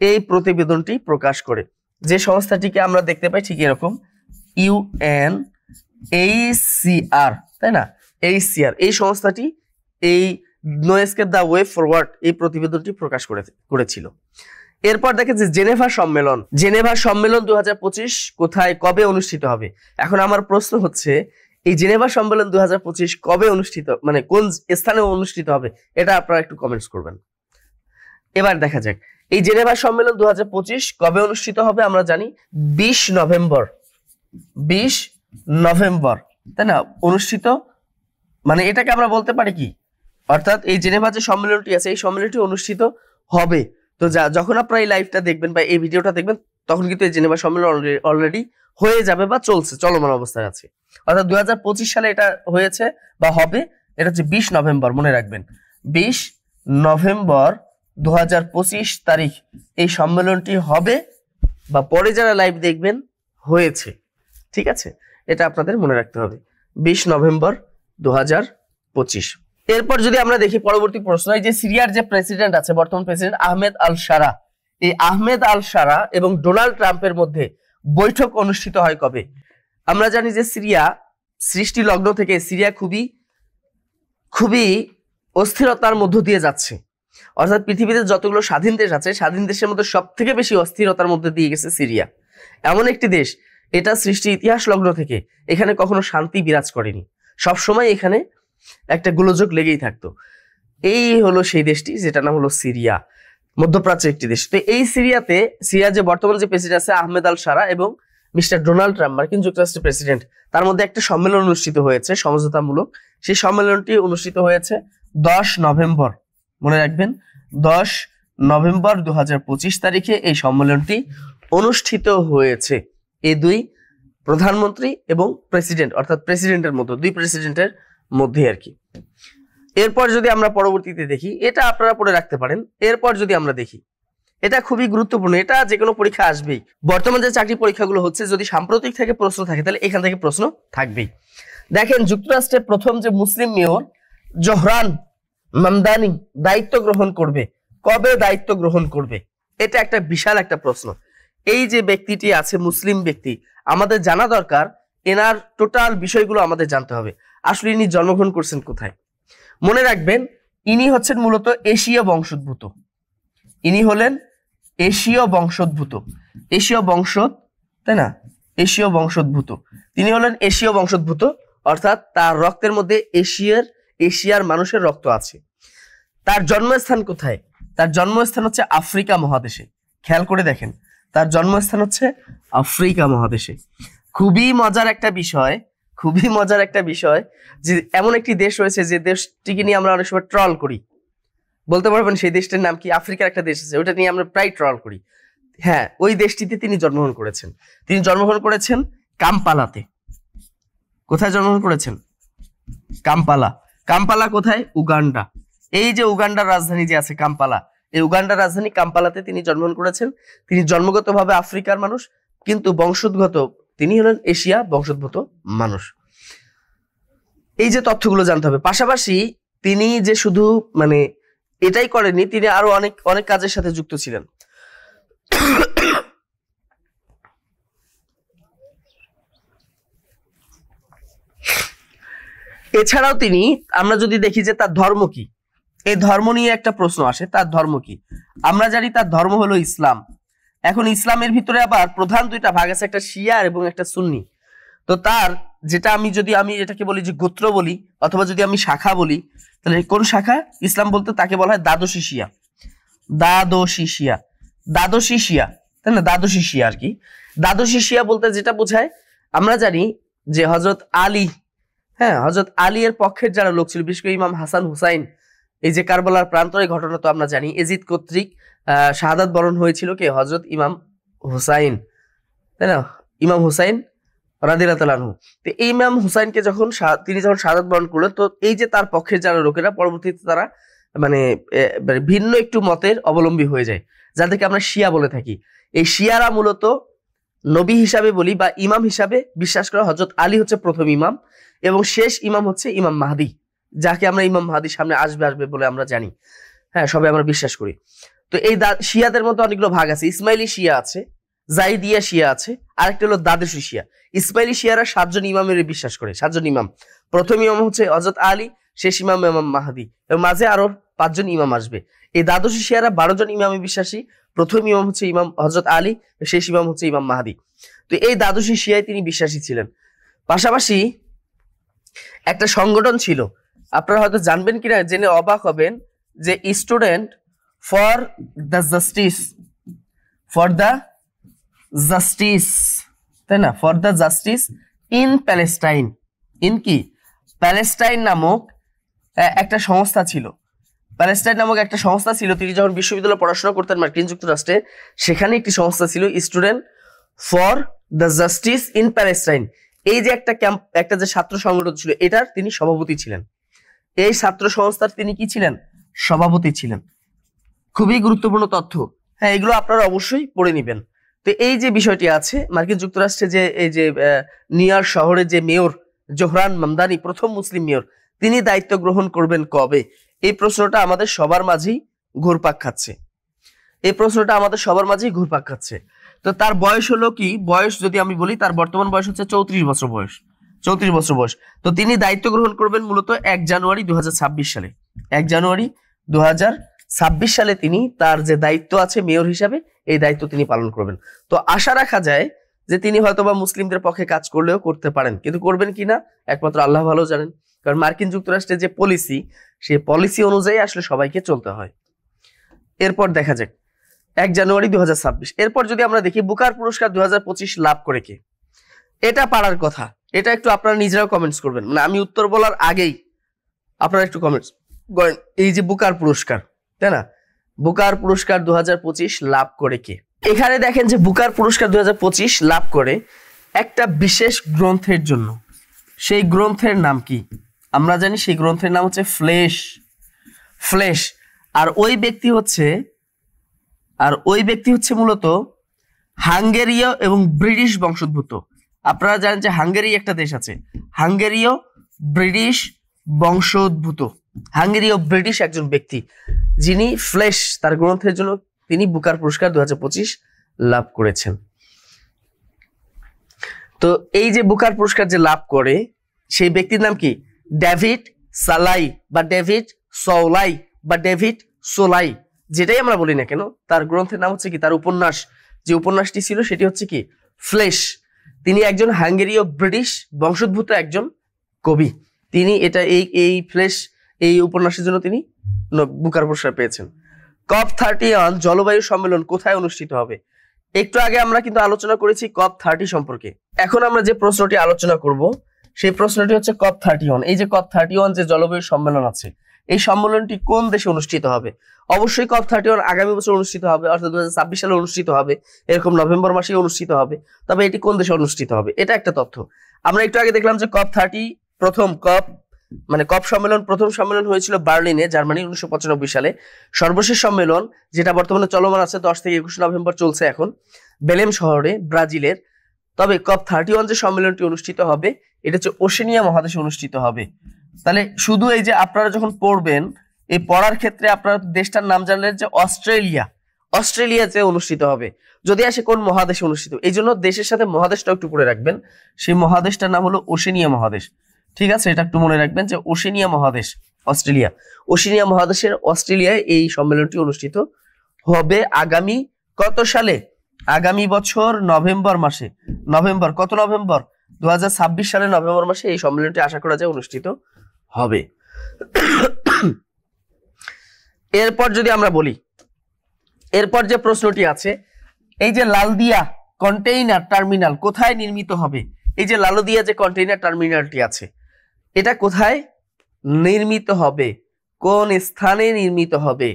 এই প্রতিবেদনটি প্রকাশ করে। যে সংস্থাটিকে আমরা দেখতে পাই ঠিক এরকম ইউএনএইচসিআর, তাই না? এইচসিআর, এই সংস্থাটি এই no escape the way forward এই প্রতিবেদনটি প্রকাশ করেছিল। এরপর দেখেন যে জেনেভা সম্মেলন 2025 কোথায় কবে অনুষ্ঠিত হবে? এখন আমার প্রশ্ন হচ্ছে, এই জেনেভা সম্মেলন 2025 কবে অনুষ্ঠিত, মানে কোন স্থানে অনুষ্ঠিত হবে, এটা আপনারা একটু কমেন্টস করবেন। এবার দেখা যাক এই জেনেভা সম্মেলন 2025 কবে অনুষ্ঠিত হবে। আমরা জানি 20 নভেম্বর, তাই না, অনুষ্ঠিত, মানে এটাকে আমরা বলতে পারি কি, অর্থাৎ এই জেনেভা যে সম্মেলনটি আছে, এই সম্মেলনটি অনুষ্ঠিত হবে। তো যখন আপনারা এই লাইভটা দেখবেন বা এই ভিডিওটা দেখবেন, তখন কিন্তু এই জেনেভা সম্মেলন অলরেডি হয়ে যাবে বা চলমান অবস্থায় আছে। অর্থাৎ 2025 সালে এটা হয়েছে বা হবে, এটা হচ্ছে 20 নভেম্বর, মনে রাখবেন 20 নভেম্বর 2025 তারিখ এই সম্মেলনটি হবে, বা পরে যারা লাইভ দেখবেন হয়েছে, ঠিক আছে? এটা আপনাদের মনে রাখতে হবে, 20 নভেম্বর 2025। এরপর যদি আমরা দেখি পরবর্তী প্রশ্ন, এই যে সিরিয়ার যে প্রেসিডেন্ট আছে, বর্তমান প্রেসিডেন্ট আহমেদ আল শারা, এই আহমেদ আল শারা এবং ডোনাল্ড ট্রাম্পের মধ্যে বৈঠক অনুষ্ঠিত হয় কবে? আমরা জানি যে সিরিয়া সৃষ্টি লগ্ন থেকে সিরিয়া খুবই অস্থিরতার মধ্য দিয়ে যাচ্ছে। অর্থাৎ পৃথিবীতে যতগুলো স্বাধীন দেশ আছে, স্বাধীন দেশের মধ্যে সব থেকে বেশি অস্থিরতার মধ্যে দিয়ে গেছে সিরিয়া। এমন একটি দেশ, এটা সৃষ্টি ইতিহাস লগ্ন থেকে এখানে কখনো শান্তি বিরাজ করেনি, সবসময় এখানে একটা গোলযোগ লেগেই থাকতো। এই হলো সেই দেশটি, যেটা নাম হলো সিরিয়া, মধ্যপ্রাচ্যের একটি দেশ। তো এই সিরিয়া যে বর্তমান যে প্রেসিডেন্ট আছে আহমেদ আল শারা এবং মিস্টার ডোনাল্ড ট্রাম্প, মার্কিন যুক্তরাষ্ট্রের প্রেসিডেন্ট, তার মধ্যে একটা সম্মেলন অনুষ্ঠিত হয়েছে সমঝোতামূলক। সেই সম্মেলনটি অনুষ্ঠিত হয়েছে 10 নভেম্বর, মনে রাখবেন 10 নভেম্বর 2025 তারিখে এই সম্মেলনটি অনুষ্ঠিত হয়েছে। এই দুই প্রধানমন্ত্রী এবং প্রেসিডেন্ট, অর্থাৎ প্রেসিডেন্টের মধ্যে, দুই প্রেসিডেন্টের মধ্যে আর কি। এরপর যদি আমরা পরবর্তীতে দেখি, এটা আপনারা পড়ে রাখতে পারেন। এরপর যদি আমরা দেখি, এটা খুবই গুরুত্বপূর্ণ, এটা যে কোনো পরীক্ষা আসবেই। বর্তমান যে চাকরি পরীক্ষাগুলো হচ্ছে, যদি সাম্প্রতিক থেকে প্রশ্ন থাকে তাহলে এখান থেকে প্রশ্ন থাকবেই। দেখেন যুক্তরাষ্ট্রের প্রথম যে মুসলিম মেয়র জোহরান মামদানি দায়িত্ব গ্রহণ করবে, কবে দায়িত্ব গ্রহণ করবে, এটা একটা বিশাল একটা প্রশ্ন। এই যে ব্যক্তিটি আছে মুসলিম ব্যক্তি, আমাদের জানা দরকার, এনার টোটাল বিষয়গুলো আমাদের জানতে হবে। আসলে ইনি জন্মগ্রহণ করছেন কোথায়? মনে রাখবেন ইনি হচ্ছেন মূলত এশীয় বংশোদ্ভূত। ইনি হলেন এশীয় বংশোদ্ভূত, এশীয় বংশ, তাই না, এশীয় বংশোদ্ভূত। তিনি হলেন এশীয় বংশোদ্ভূত, অর্থাৎ তার রক্তের মধ্যে এশিয়ার মানুষের রক্ত আছে। তার জন্মস্থান কোথায়? তার জন্মস্থান হচ্ছে আফ্রিকা মহাদেশে। খেয়াল করে দেখেন, তার জন্মস্থান হচ্ছে আফ্রিকা মহাদেশে। খুবই মজার একটা বিষয়, খুবই মজার একটা বিষয় যে এমন একটি দেশ রয়েছে যে দেশটিকে নিয়ে আমরা অনেক সময় ট্রল করি। বলতে পারবেন সেই দেশটির নাম কি? আফ্রিকার একটা দেশ আছে, ওটা নিয়ে আমরা প্রায় ট্রল করি। হ্যাঁ, ওই দেশটিতে তিনি জন্মগ্রহণ করেছেন। তিনি জন্মগ্রহণ করেছেন কাম্পালাতে। কোথায় জন্মগ্রহণ করেছেন? কাম্পালা। কাম্পালা কোথায়? উগান্ডা। এই যে উগান্ডার রাজধানী যে আছে কাম্পালা, এই উগান্ডার রাজধানী কাম্পালাতে তিনি জন্মগ্রহণ করেছেন। তিনি জন্মগতভাবে আফ্রিকার মানুষ, কিন্তু বংশোদ্ভূত তিনি হলেন এশিয়া বংশোদ্ভূত মানুষ। এই যে তথ্যগুলো জানতে হবে। পাশাপাশি তিনি যে শুধু মানে এটাই করেননি, তিনি আরো অনেক অনেক কাজের সাথে যুক্ত ছিলেন। এছাড়াও তিনি, আমরা যদি দেখি যে তার ধর্ম কি, এই ধর্ম নিয়ে একটা প্রশ্ন আসে, তার ধর্ম কি? আমরা জানি তার ধর্ম হলো ইসলাম। এখন ইসলামের ভিতরে আবার প্রধান দুইটা ভাগ আছে, একটা শিয়া এবং একটা সুন্নি। তো তার যেটা আমি এটাকে বলি যে গোত্র বলি, অথবা যদি আমি শাখা বলি, তাহলে কোন শাখা? ইসলাম বলতে তাকে বলা হয় দ্বাদশী শিয়া। দ্বাদশী শিয়া, দ্বাদশী শিয়া, তাই না, দ্বাদশী শিয়া আর কি। দ্বাদশী শিয়া বলতে যেটা বোঝায়, আমরা জানি যে হযরত আলী, হ্যাঁ, হযরত আলী এর পক্ষের যারা লোক ছিল, বিশেষ করে ইমাম হাসান হুসাইন, এই যে কারবালার প্রান্তরে ঘটনা তো আমরা জানি, এজিদ কর্তৃক শাহাদাত বরণ হয়েছিল কে? হযরত ইমাম হুসাইন, তাই না, ইমাম হুসাইন রাদিয়াল্লাহু আনহু। তো এই ইমাম হুসাইনকে তিনি যখন শাহাদাত বরণ করলেন, তো এই যে তার পক্ষের যারা লোকেরা পরবর্তীতে তারা মানে ভিন্ন একটু মতের অবলম্বী হয়ে যায়, যাদেরকে আমরা শিয়া বলে থাকি। এই শিয়ারা মূলত নবী হিসাবে বলি বা ইমাম হিসাবে বিশ্বাস করে হযরত আলী হচ্ছে প্রথম ইমাম, এবং শেষ ইমাম হচ্ছে ইমাম মাহদী, যাকে আমরা ইমাম মাহদী সামনে আসবে বলে আমরা জানি, হ্যাঁ, সবাই আমরা বিশ্বাস করি। তো এই শিয়াদের মধ্যে অনেকগুলো ভাগ আছে। ইসমাইলি শিয়া আছে, জাইদিয়া শিয়া আছে, আরেকটা হলো দ্বাদশী শিয়া। ইসমাইলি শিয়ারা 7 জন ইমামের বিশ্বাস করে, 7 জন ইমাম। প্রথম ইমাম হচ্ছে হযরত আলী, শেষ ইমাম ইমাম মাহদী, এবং মাঝে আরো 5 জন ইমাম আসবে। এই দ্বাদশী শিয়ারা 12 জন ইমামে বিশ্বাসী। প্রথম ইমাম হচ্ছে ইমাম হযরত আলী, শেষ ইমাম হচ্ছে ইমাম মাহদী। তো এই দ্বাদশী শিয়ায় তিনি বিশ্বাসী ছিলেন। পাশাপাশি একটা সংগঠন ছিল, আপনারা হয়তো জানবেন কিনা, জেনে অবাক হবেন, যে student for the justice, for the justice, তাই না, for the justice in Palestine. In কি? প্যালেস্টাইন নামক একটা সংস্থা ছিল। প্যালেস্টাইন নামক একটা সংস্থা ছিল। তিনি যখন বিশ্ববিদ্যালয়ে পড়াশোনা করতেন মার্কিন যুক্তরাষ্ট্রে, সেখানে একটি সংস্থা ছিল student for the justice in Palestine. এই যে একটা যে ছাত্র সংগঠন ছিল, এটার তিনি সভাপতি ছিলেন। এই ছাত্র সংস্থার তিনি কি ছিলেন? সভাপতি ছিলেন। খুবই গুরুত্বপূর্ণ তথ্য, হ্যাঁ, এগুলো আপনারা অবশ্যই পড়ে নেবেন। তো এই যে বিষয়টি আছে, মার্কিন যুক্তরাষ্ট্রে যে এই যে নিউ ইয়র্ক শহরের যে মেয়র জোহরান মামদানি, প্রথম মুসলিম মেয়র, তিনি দায়িত্ব গ্রহণ করবেন কবে? এই প্রশ্নটা আমাদের সবার মাঝেই ঘুরপাক খাচ্ছে। এই প্রশ্নটা আমাদের সবার মাঝেই ঘুরপাক খাচ্ছে। তো তার বয়স হলো কি? বয়স যদি আমি বলি, তার বর্তমান বয়স হচ্ছে 34 বছর বয়স। 34 বছর বয়স। তো তিনি দায়িত্ব গ্রহণ করবেন মূলত 1 জানুয়ারি 2026 সালে। 1 জানুয়ারি 2026 সালে তিনি তার যে দায়িত্ব আছে মেয়র হিসাবে, এই দায়িত্ব তিনি পালন করবেন। তো আশা রাখা যায় যে তিনি হয়তোবা মুসলিমদের পক্ষে কাজ করলেও করতে পারেন, কিন্তু করবেন কিনা একমাত্র আল্লাহ ভালো জানেন। কারণ মার্কিন যুক্তরাষ্ট্রের যে পলিসি, সেই পলিসি অনুযায়ী আসলে সবাইকে চলতে হয়। এরপর দেখা যাক 1 জানুয়ারি 2026। এরপর যদি আমরা দেখি বুকার পুরস্কার 2025 লাভ করে কে? এটা পারার কথা। এটা একটু আপনারা নিজেরাও কমেন্টস করবেন, মানে আমি উত্তর বলার আগেই আপনারা একটু কমেন্টস করেন। এই যে বুকার পুরস্কার, তাই না, বুকার পুরস্কার 2025 লাভ করে কে? এখানে দেখেন যে বুকার পুরস্কার 2025 লাভ করে একটা বিশেষ গ্রন্থের জন্য। সেই গ্রন্থের নাম কি? আমরা জানি সেই গ্রন্থের নাম হচ্ছে ফ্লেশ। আর ওই ব্যক্তি হচ্ছে মূলত হাঙ্গেরীয় এবং ব্রিটিশ বংশোদ্ভূত। আপনারা জানেন যে হাঙ্গেরি একটা দেশ আছে, হাঙ্গেরীয় ব্রিটিশ বংশোদ্ভূত, হাঙ্গেরীয় ব্রিটিশ একজন ব্যক্তি, যিনি ফ্লেশ তার গ্রন্থের জন্য তিনি বুকার পুরস্কার 2025 লাভ করেছেন। তো এই যে বুকার পুরস্কার যে লাভ করে সেই ব্যক্তির নাম কি? ডেভিড সালাই বা ডেভিড সৌলাই বা ডেভিড সোলাই, যেটাই আমরা বলি না কেন, তার গ্রন্থের নাম হচ্ছে কি, তার উপন্যাস যে উপন্যাসটি ছিল সেটি হচ্ছে কি ফ্লেশ। তিনি একজন হাঙ্গেরীয় ব্রিটিশ বংশোদ্ভূত একজন কবি। তিনি এটা এই ফ্লেশ এই উপন্যাসের জন্য তিনি বুকার পুরস্কার পেয়েছেন। COP31 জলবায়ু সম্মেলন কোথায় অনুষ্ঠিত হবে? একটু আগে আমরা কিন্তু আলোচনা করেছি COP30 সম্পর্কে। এখন আমরা যে প্রশ্নটি আলোচনা করব সেই প্রশ্নটি হচ্ছে COP31। এই যে COP31 যে জলবায়ু সম্মেলন আছে, এই সম্মেলনটি কোন দেশে অনুষ্ঠিত হবে? অবশ্যই COP31 আগামী বছর অনুষ্ঠিত হবে, অর্থাৎ 2026 সালে অনুষ্ঠিত হবে, এরকম নভেম্বর মাসে অনুষ্ঠিত হবে। তবে এটি কোন দেশে অনুষ্ঠিত হবে এটা একটা তথ্য। আমরা একটু আগে দেখলাম যে COP30 প্রথম COP সম্মেলন, প্রথম সম্মেলন হয়েছিল বার্লিনে, জার্মানি 1995 সালে। সর্বশেষ সম্মেলন যেটা বর্তমানে চলমান আছে 10 থেকে 21 নভেম্বর চলছে এখন, বেলেম শহরে ব্রাজিলের। তবে COP31 যে সম্মেলনটি অনুষ্ঠিত হবে এটা হচ্ছে ওশেনিয়া মহাদেশে অনুষ্ঠিত হবে। তাহলে শুধু এই যে আপনারা যখন পড়বেন, এই পড়ার ক্ষেত্রে আপনারা দেশটার নাম জানলেন যে অস্ট্রেলিয়াতে অনুষ্ঠিত হবে। যদি আসে কোন মহাদেশে অনুষ্ঠিত, এই জন্য দেশের সাথে মহাদেশটা একটু পড়ে রাখবেন। সেই মহাদেশটার নাম হলো ওশেনিয়া মহাদেশ। ঠিক আছে, এটা একটু মনে রাখবেন যে ওশেনিয়া মহাদেশ অস্ট্রেলিয়া, ওশেনিয়া মহাদেশের অস্ট্রেলিয়ায় এই সম্মেলনটি অনুষ্ঠিত হবে আগামী কত সালে? আগামী বছর নভেম্বর মাসে। নভেম্বর, কত নভেম্বর? 2026 সালে নভেম্বর মাসে এই সম্মেলনটি আশা করা যায় অনুষ্ঠিত হবে। এরপর যদি আমরা বলি, এরপর যে প্রশ্নটি আছে, এই যে লালদিয়া কন্টেইনার টার্মিনাল কোথায় নির্মিত হবে? এই যে লালদিয়া যে কন্টেইনার টার্মিনালটি আছে এটা কোথায় নির্মিত হবে, কোন স্থানে নির্মিত হবে?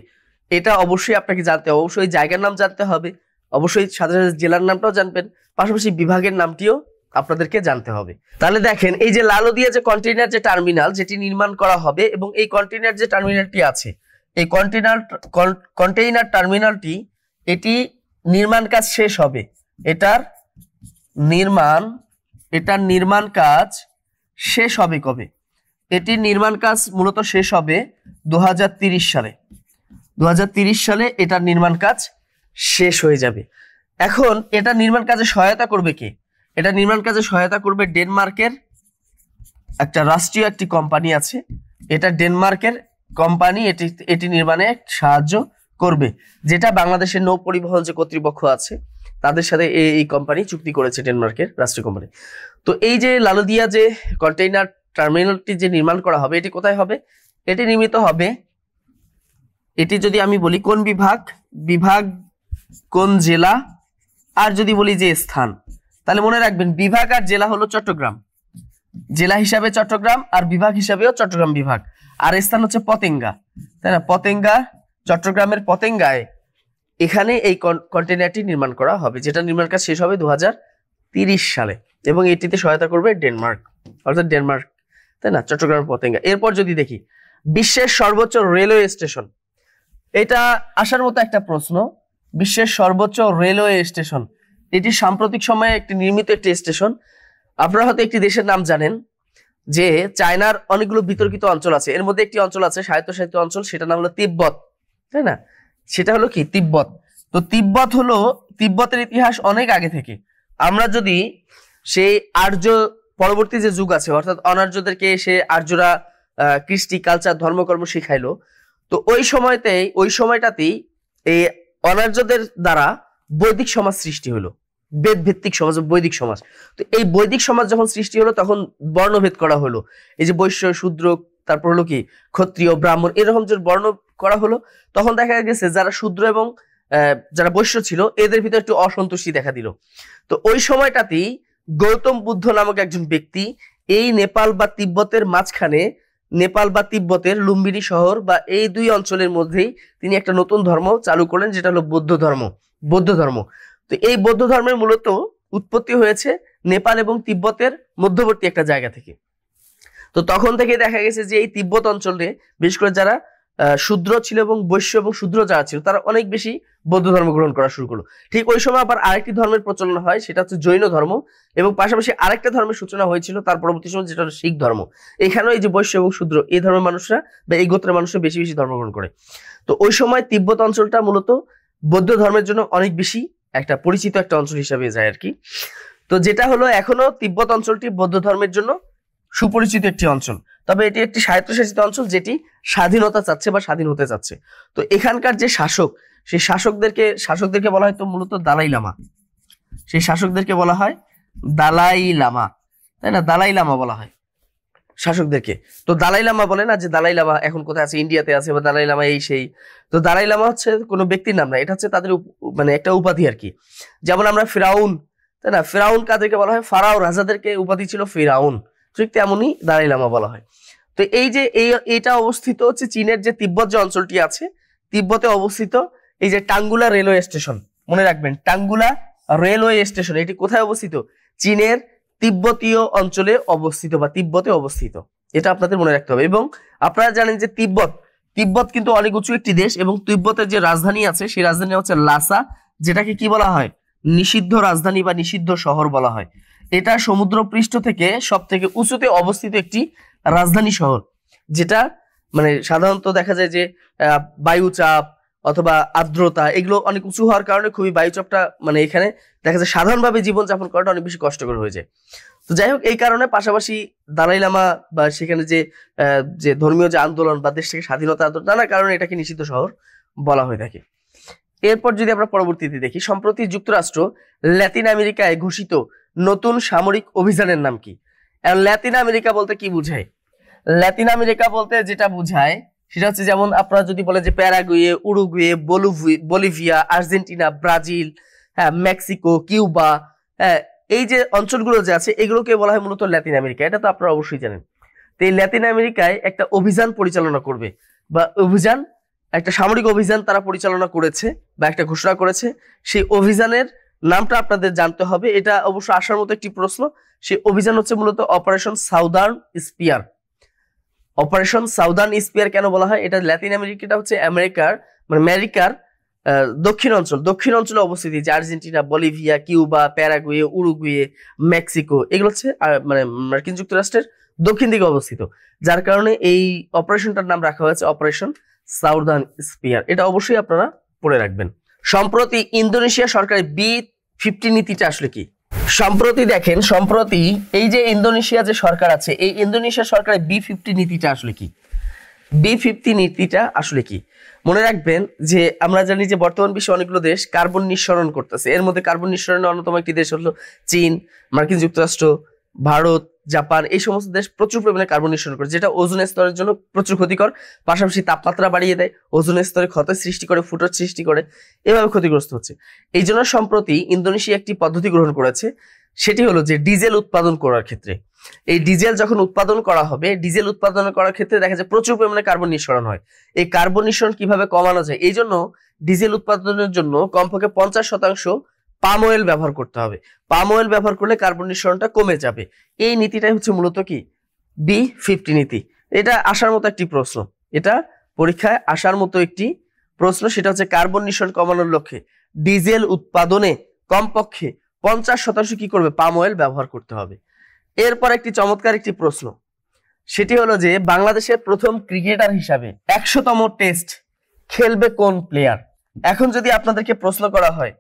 এটা অবশ্যই আপনাকে জানতে হবে, অবশ্যই জায়গার নাম জানতে হবে, অবশ্যই সাথে সাথে জেলার নামটাও জানবেন, পাশাপাশি বিভাগের নামটিও আপনাদেরকে জানতে হবে। তাহলে দেখেন, এই যে লালদিয়া যে কন্টেইনার যে টার্মিনাল যেটি নির্মাণ করা হবে, এবং এই কন্টেইনার যে টার্মিনালটি আছে, এই কন্টেইনার টার্মিনালটি এটি নির্মাণ কাজ শেষ হবে। এটার নির্মাণ কাজ শেষ হবে কবে? এটির নির্মাণ কাজ মূলত শেষ হবে 2030 সালে। 2030 সালে এটার নির্মাণ কাজ শেষ হয়ে যাবে। এখন এটা নির্মাণ কাজে সহায়তা করবে কে? এটা নির্মাণ কাজে সহায়তা করবে ডেনমার্কের একটা রাষ্ট্রীয় একটি কোম্পানি আছে। এটা ডেনমার্কের কোম্পানি এটি নির্মাণে সাহায্য করবে, যেটা বাংলাদেশের নৌ পরিবহন যে কর্তৃপক্ষ আছে তাদের সাথে এই কোম্পানি চুক্তি করেছে, ডেনমার্কের রাষ্ট্রীয় কোম্পানি। তো এই যে লালদিয়া যে কন্টেইনার টার্মিনালটি যে নির্মাণ করা হবে এটি কোথায় হবে? এটি নির্মিত হবে, এটি যদি আমি বলি কোন বিভাগ কোন জেলা, আর যদি বলি যে স্থান, তাহলে মনে রাখবেন বিভাগ আর জেলা হলো চট্টগ্রাম, জেলা হিসাবে চট্টগ্রাম আর বিভাগ হিসাবেও চট্টগ্রাম বিভাগ, আর স্থান হচ্ছে পতেঙ্গা, তাই না? পতেঙ্গা, চট্টগ্রামের পতেঙ্গায় এখানে এই কন্টেইনারটি নির্মাণ করা হবে, যেটা নির্মাণ কাজ শেষ হবে 2030 সালে, এবং এটিতে সহায়তা করবে ডেনমার্ক, অর্থাৎ ডেনমার্ক, তাই না? চট্টগ্রামের পতেঙ্গা। এরপর যদি দেখি বিশ্বের সর্বোচ্চ রেলওয়ে স্টেশন, এটা আসার মতো একটা প্রশ্ন। বিশ্বের সর্বোচ্চ রেলওয়ে স্টেশন, এটি সাম্প্রতিক সময়ে একটি নির্মিত একটি স্টেশন। আপনারা হয়তো একটি দেশের নাম জানেন যে চায়নার অনেকগুলো বিতর্কিত অঞ্চল আছে, এর মধ্যে একটি অঞ্চল আছে স্বায়ত্তশাসিত অঞ্চল, সেটা নাম হলো তিব্বত, তাই না? সেটা হলো কি তিব্বত। তো তিব্বতের ইতিহাস অনেক আগে থেকে। আমরা যদি সেই আর্য পরবর্তী যে যুগ আছে, অর্থাৎ অনার্যদেরকে সে আর্যরা কৃষ্টি কালচার ধর্মকর্ম শিখাইলো, তো ওই সময়টাতেই এই অনার্যদের দ্বারা বৈদিক সমাজ সৃষ্টি হলো, বেদ ভিত্তিক সমাজ, বৈদিক সমাজ। তো এই বৈদিক সমাজ যখন সৃষ্টি হলো তখন বর্ণভেদ করা হলো, এই যে বৈশ্য, শূদ্র, তারপর হলো কি ক্ষত্রিয়, ব্রাহ্মণ, এরকম যে বর্ণ করা হলো, তখন দেখা গেছে যারা শূদ্র এবং যারা বৈশ্য ছিল এদের ভিতরে একটু অসন্তুষ্টি দেখা দিল। তো ওই সময়টাতেই গৌতম বুদ্ধ নামক একজন ব্যক্তি এই নেপাল বা তিব্বতের মাঝখানে, নেপাল বা তিব্বতের লুম্বিনী শহর বা এই দুই অঞ্চলের মধ্যেই তিনি একটা নতুন ধর্ম চালু করলেন, যেটা হলো বৌদ্ধ ধর্ম। তো এই বৌদ্ধ ধর্মের মূলত উৎপত্তি হয়েছে নেপাল এবং তিব্বতের মধ্যবর্তী একটা জায়গা থেকে। তো তখন থেকে দেখা গেছে যে এই তিব্বত অঞ্চলে বিশেষ করে যারা শূদ্র ছিল এবং বৈশ্য এবং শূদ্র যারা ছিল তারা অনেক বেশি বৌদ্ধ ধর্ম গ্রহণ করা শুরু করলো। ঠিক ওই সময় আবার আরেকটি ধর্মের প্রচলন হয়, সেটা হচ্ছে জৈন ধর্ম, এবং পাশাপাশি আরেকটা ধর্মের সূচনা হয়েছিল তার পরবর্তী সময়, যেটা হলো শিখ ধর্ম। এখানেও এই যে বৈশ্য এবং শূদ্র এই ধর্মের মানুষরা বা এই গোত্রের মানুষরা বেশি বেশি ধর্ম গ্রহণ করে। তো ওই সময় তিব্বত অঞ্চলটা মূলত বৌদ্ধ ধর্মের জন্য অনেক বেশি একটা পরিচিত একটা অঞ্চল হিসাবে যায় আর কি। তো যেটা হলো এখনো তিব্বত অঞ্চলটি বৌদ্ধ ধর্মের জন্য সুপরিচিত একটি অঞ্চল, তবে এটি একটি স্বায়ত্তশাসিত অঞ্চল যেটি স্বাধীনতা চাচ্ছে বা স্বাধীন হতে চাচ্ছে। তো এখানকার যে শাসক, সেই শাসকদেরকে বলা হয় তো মূলত দালাই লামা। সেই শাসকদেরকে বলা হয় দালাই লামা, তাই না? দালাই লামা বলা হয় শাসকদেরকে। তো দালাই লামা বলে না যে দালাই লামা এখন কোথায় আছে, ইন্ডিয়াতে আছে, বা দালাই লামা এই সেই। তো দালাই লামা হচ্ছে কোনো ব্যক্তির নাম না, এটা হচ্ছে তাদের মানে একটা উপাধি আর কি। যেমন আমরা ফিরাউন, তাই না? ফিরাউন কাদেরকে বলা হয়? ফারাও রাজাদেরকে উপাধি ছিল ফিরাউন, ঠিক তেমনই দালাই লামা বলা হয়। তো এই যে এইটা অবস্থিত হচ্ছে চীনের যে তিব্বত যে অঞ্চলটি আছে, তিব্বতে অবস্থিত এই যে টাঙ্গুলা রেলওয়ে স্টেশন, মনে রাখবেন টাঙ্গুলা রেলওয়ে স্টেশন, এটি কোথায় অবস্থিত? চীনের তিব্বতীয় অঞ্চলে অবস্থিত বা তিব্বতে অবস্থিত, এটা আপনাদের মনে রাখতে হবে। এবং আপনারা জানেন যে তিব্বত কিন্তু অনেক উঁচু একটি দেশ, এবং তিব্বতের যে রাজধানী আছে সেই রাজধানী হচ্ছে লাসা, যেটাকে কি বলা হয়? নিষিদ্ধ রাজধানী বা নিষিদ্ধ শহর বলা হয়। এটা সমুদ্রপৃষ্ঠ থেকে সব থেকে উঁচুতে অবস্থিত একটি রাজধানী শহর, যেটা মানে সাধারণত দেখা যায় যে বায়ুচাপ অথবা আর্দ্রতা এগুলো অনেক উঁচু হওয়ার কারণে খুবই বায়ুচাপটা মানে এখানে দেখা যায় সাধারণভাবে জীবনযাপন করাটা অনেক বেশি কষ্টকর হয়ে যায়। তো যাই হোক, এই কারণে পাশাপাশি দালাই লামা বা সেখানে যে ধর্মীয় যে আন্দোলন বা দেশ থেকে স্বাধীনতা আন্দোলন, নানা কারণে এটাকে নিষিদ্ধ শহর বলা হয়ে থাকে। এরপর যদি আমরা পরবর্তীতে দেখি, সম্প্রতি যুক্তরাষ্ট্র ল্যাতিন আমেরিকায় ঘোষিত নতুন সামরিক অভিযানের নাম কি? ল্যাতিন আমেরিকা বলতে কি বুঝায়? ল্যাতিন আমেরিকা বলতে যেটা বুঝায় সেটা হচ্ছে, যেমন আপনারা যদি বলেন যে Paraguay, Uruguay, Bolivia, Argentina, Brazil, হ্যাঁ, মেক্সিকো, কিউবা, হ্যাঁ, এই যে অঞ্চলগুলো যে আছে এগুলোকে বলা হয় মূলত ল্যাতিন আমেরিকা। এটা তো আপনারা অবশ্যই জানেন। তো এই ল্যাতিন আমেরিকায় একটা অভিযান পরিচালনা করবে, বা একটা সামরিক অভিযান তারা পরিচালনা করেছে বা একটা ঘোষণা করেছে। সেই অভিযানের নামটা আপনাদের জানতে হবে, এটা অবশ্য আসার মতো একটি প্রশ্ন। সেই অভিযান হচ্ছে মূলত operation southern spear. Operation southern spear কেন বলা হয়? এটা ল্যাতিন আমেরিকাটা হচ্ছে আমেরিকার দক্ষিণ অঞ্চলে অবস্থিত, যে Argentina, Bolivia, Cuba, Paraguay, Uruguay, Mexico, এগুলো হচ্ছে মানে মার্কিন যুক্তরাষ্ট্রের দক্ষিণ দিকে অবস্থিত, যার কারণে এই অপারেশনটার নাম রাখা হয়েছে অপারেশন সাউদার্ন স্পিয়ার। এটা অবশ্যই আপনারা পড়ে রাখবেন। সম্প্রতি ইন্দোনেশিয়া সরকারের B50 নীতিটা আসলে কি? সম্প্রতি এই যে ইন্দোনেশিয়া যে সরকার আছে, এই ইন্দোনেশিয়া সরকারের B50 নীতিটা আসলে কি? B50 নীতিটা আসলে কি? মনে রাখবেন যে আমরা জানি যে বর্তমান বিশ্বে অনেকগুলো দেশ কার্বন নিঃসরণ করতেছে। এর মধ্যে কার্বন নিঃসরণের অন্যতম একটি দেশ হলো চীন, মার্কিন যুক্তরাষ্ট্র, ভারত, জাপান। এই সমস্ত দেশ প্রচুর পরিমাণে কার্বন নিঃসরণ করে, যেটা ওজোন স্তরের জন্য প্রচুর ক্ষতিকর, পাশাপাশি তাপমাত্রা বাড়িয়ে দেয়, ওজোন স্তরে ক্ষতের সৃষ্টি করে, ফুটোর সৃষ্টি করে, এভাবে ক্ষতিগ্রস্ত হচ্ছে। এই জন্য সম্প্রতি ইন্দোনেশিয়া একটি পদ্ধতি গ্রহণ করেছে, সেটি হলো যে ডিজেল উৎপাদন করার ক্ষেত্রে, এই ডিজেল যখন উৎপাদন করা হবে, ডিজেল উৎপাদন করার ক্ষেত্রে দেখা যায় প্রচুর পরিমাণে কার্বন নিঃসরণ হয়। এই কার্বন নিঃসরণ কিভাবে কমানো যায়? এই জন্য ডিজেল উৎপাদনের জন্য কমপক্ষে 50% পাম অয়েল ব্যবহার করতে হবে। পাম অয়েল ব্যবহার করলে কার্বন নিঃসরণটা কমে যাবে। এই নীতিটাই হচ্ছে মূলত কি? B50 নীতি। এটা আসার মতো একটি প্রশ্ন, এটা পরীক্ষায় আসার মতো একটি প্রশ্ন। সেটা হচ্ছে কার্বন নিঃসরণ কমানোর লক্ষ্যে ডিজেল উৎপাদনে কমপক্ষে 50% কি করবে? পাম অয়েল ব্যবহার করতে হবে। এরপর একটি চমৎকার একটি প্রশ্ন, সেটি হলো যে বাংলাদেশের প্রথম ক্রিকেটার হিসাবে 100তম টেস্ট খেলবে কোন প্লেয়ার? এখন যদি আপনাদেরকে প্রশ্ন করা হয়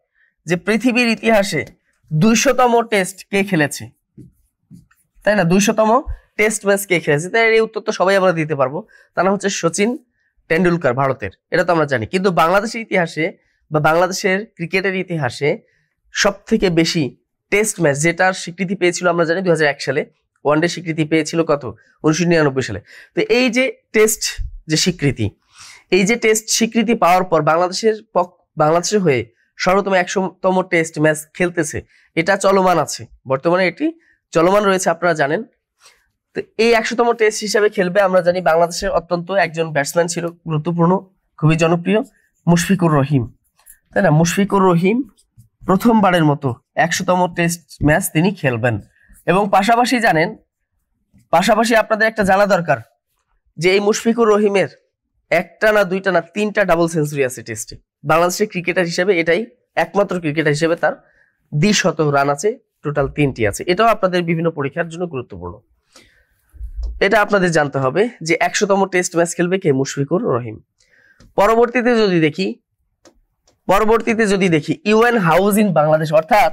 যে পৃথিবীর ইতিহাসে 200তম টেস্ট কে খেলেছে, তাই না? 200তম টেস্ট ম্যাচ কে খেলেছে? তাই এই উত্তর তো সবাই আমরা দিতে পারবো, তা না হচ্ছে সচিন টেন্ডুলকার, ভারতের। এটা তো আমরা জানি। কিন্তু বাংলাদেশের ইতিহাসে বা বাংলাদেশের ক্রিকেটের ইতিহাসে সব থেকে বেশি টেস্ট ম্যাচ যেটার স্বীকৃতি পেয়েছিল আমরা জানি 2001 সালে, ওয়ানডে স্বীকৃতি পেয়েছিল কত? 1999 সালে। তো এই যে টেস্ট যে স্বীকৃতি, এই যে টেস্ট স্বীকৃতি পাওয়ার পর বাংলাদেশের হয়ে সর্বপ্রথম 100তম টেস্ট ম্যাচ খেলতেছে, এটা চলমান আছে, বর্তমানে এটি চলমান রয়েছে, আপনারা জানেন। তো এই 100তম টেস্ট হিসাবে খেলবে আমরা জানি বাংলাদেশের অত্যন্ত একজন ব্যাটসম্যান ছিল, গুরুত্বপূর্ণ, খুবই জনপ্রিয়, মুশফিকুর রহিম, তাই না? মুশফিকুর রহিম প্রথমবারের মতো 100তম টেস্ট ম্যাচ তিনি খেলবেন। এবং পাশাপাশি আপনাদের একটা জানা দরকার যে এই মুশফিকুর রহিমের একটা না দুইটা না তিনটা ডাবল সেঞ্চুরি আছে টেস্টে। বাংলাদেশের ক্রিকেটার হিসেবে এটাই একমাত্র ক্রিকেটার হিসেবে তার 200 রান আছে, টোটাল 3টি আছে। এটাও আপনাদের বিভিন্ন পরীক্ষার জন্য গুরুত্বপূর্ণ। এটা আপনাদের জানতে হবে যে 100তম টেস্ট ম্যাচ খেলবে কে? মুশফিকুর রহিম। পরবর্তীতে যদি দেখি ইউএন হাউস ইন বাংলাদেশ, অর্থাৎ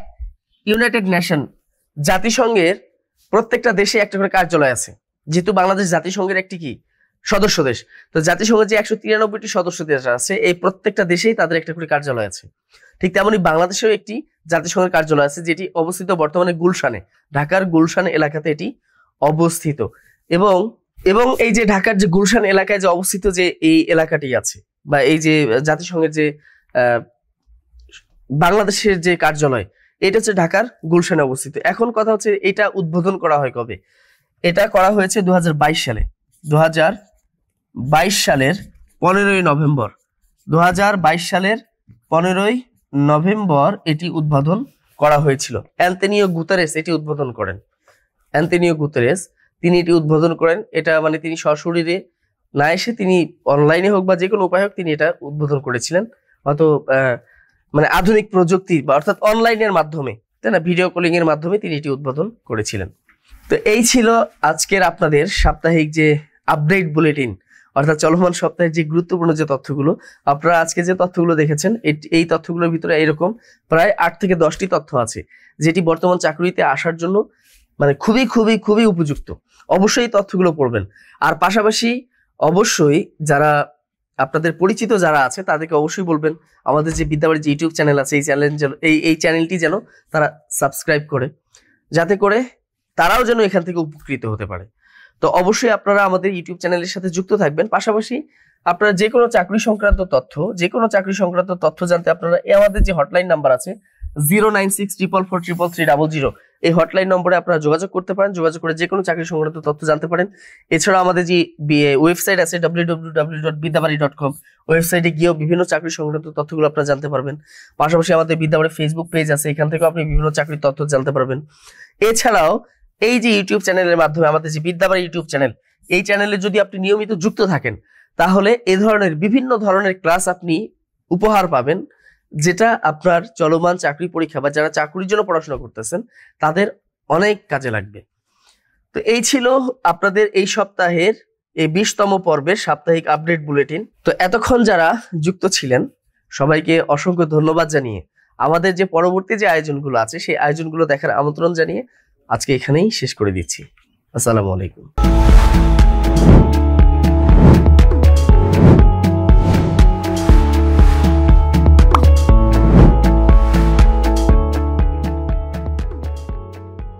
ইউনাইটেড নেশন, জাতিসংঘের প্রত্যেকটা দেশে একটা করে কার্যালয় আছে। যেহেতু বাংলাদেশ জাতিসংঘের একটি কি সদস্য দেশ, তো জাতিসংঘের যে 193টি সদস্য দেশ আছে, এই প্রত্যেকটা দেশেই তাদের একটা করে কার্যালয় আছে। ঠিক তেমনি বাংলাদেশেও একটি জাতিসংঘের কার্যালয় আছে, যেটি অবস্থিত বর্তমানে গুলশানে, ঢাকার গুলশান এলাকাতে এটি অবস্থিত। এবং এই যে ঢাকার যে গুলশান এলাকায় যে অবস্থিত যে এই এলাকাটি আছে, বা এই যে জাতিসংঘের যে বাংলাদেশের যে কার্যালয়, এটা হচ্ছে ঢাকার গুলশানে অবস্থিত। এখন কথা হচ্ছে এটা উদ্বোধন করা হয় কবে? এটা করা হয়েছে 2022 সালে। 2022 সালের 15ই নভেম্বর। 2022 সালের 15ই নভেম্বর এটি উদ্বোধন করা হয়েছিল। অ্যান্তোনিও গুতেরেস এটি উদ্বোধন করেন। অ্যান্তোনিও গুতেরেস তিনি এটি উদ্বোধন করেন। এটা মানে তিনি সশরীরে না এসে, তিনি অনলাইনে হোক বা যে কোনো উপায় হোক, তিনি এটা উদ্বোধন করেছিলেন। হয়তো মানে আধুনিক প্রযুক্তি বা অর্থাৎ অনলাইনের মাধ্যমে, তাই না, ভিডিও কলিং এর মাধ্যমে তিনি এটি উদ্বোধন করেছিলেন। তো এই ছিল আজকের আপনাদের সাপ্তাহিক যে আপডেট বুলেটিন, অর্থাৎ চলমান সপ্তাহের যে গুরুত্বপূর্ণ যে তথ্যগুলো। আপনারা আজকে যে তথ্যগুলো দেখেছেন, এই তথ্যগুলোর ভিতরে এরকম প্রায় 8 থেকে 10টি তথ্য আছে, যেটি বর্তমান চাকরিতে আসার জন্য মানে খুবই খুবই খুবই উপযুক্ত। অবশ্যই এই তথ্যগুলো পড়বেন। আর পাশাপাশি অবশ্যই যারা আপনাদের পরিচিত যারা আছে, তাদেরকে অবশ্যই বলবেন আমাদের যে বিদ্যাবাড়ি যে ইউটিউব চ্যানেল আছে, এই চ্যানেলটি যেন তারা সাবস্ক্রাইব করে, যাতে করে তারাও যেন এখান থেকে উপকৃত হতে পারে। তো অবশ্যই আপনারা আমাদের ইউটিউব চ্যানেলের সাথে যুক্ত থাকবেন। পাশাপাশি আপনারা যে কোনো চাকরি সংক্রান্ত তথ্য জানতে আপনারা আমাদের যে হটলাইন নাম্বার আছে 09644433300, এই হটলাইন নম্বরে আপনারা যোগাযোগ করতে পারেন। যোগাযোগ করে যে কোনো চাকরি সংক্রান্ত তথ্য জানতে পারেন। এছাড়া আমাদের যে ওয়েবসাইট আছে www.bidyabari.com, ওয়েবসাইটে গিয়েও বিভিন্ন চাকরি সংক্রান্ত তথ্যগুলো আপনারা জানতে পারবেন। পাশাপাশি আমাদের বিদ্যাবাড়ি ফেসবুক পেজ আছে, এখান থেকেও আপনি বিভিন্ন চাকরির তথ্য জানতে পারবেন। এছাড়াও এই যে ইউটিউব চ্যানেলের মাধ্যমে আমাদের যে বিদ্যাবাড়ি ইউটিউব চ্যানেল, এই চ্যানেলে যদি আপনি নিয়মিত যুক্ত থাকেন, তাহলে এ ধরনের বিভিন্ন ধরনের ক্লাস আপনি উপহার পাবেন, যেটা আপনার চলমান চাকরি পরীক্ষা বা যারা চাকরির জন্য পড়াশোনা করতেছেন তাদের অনেক কাজে লাগবে। তো এই ছিল আপনাদের এই সপ্তাহের এই 20তম পর্বের সাপ্তাহিক আপডেট বুলেটিন। তো এতক্ষণ যারা যুক্ত ছিলেন সবাইকে অসংখ্য ধন্যবাদ জানিয়ে আমাদের যে পরবর্তী যে আয়োজনগুলো আছে সেই আয়োজনগুলো দেখার আমন্ত্রণ জানিয়ে আজকে এখানেই শেষ করে দিচ্ছি। আসসালামু আলাইকুম।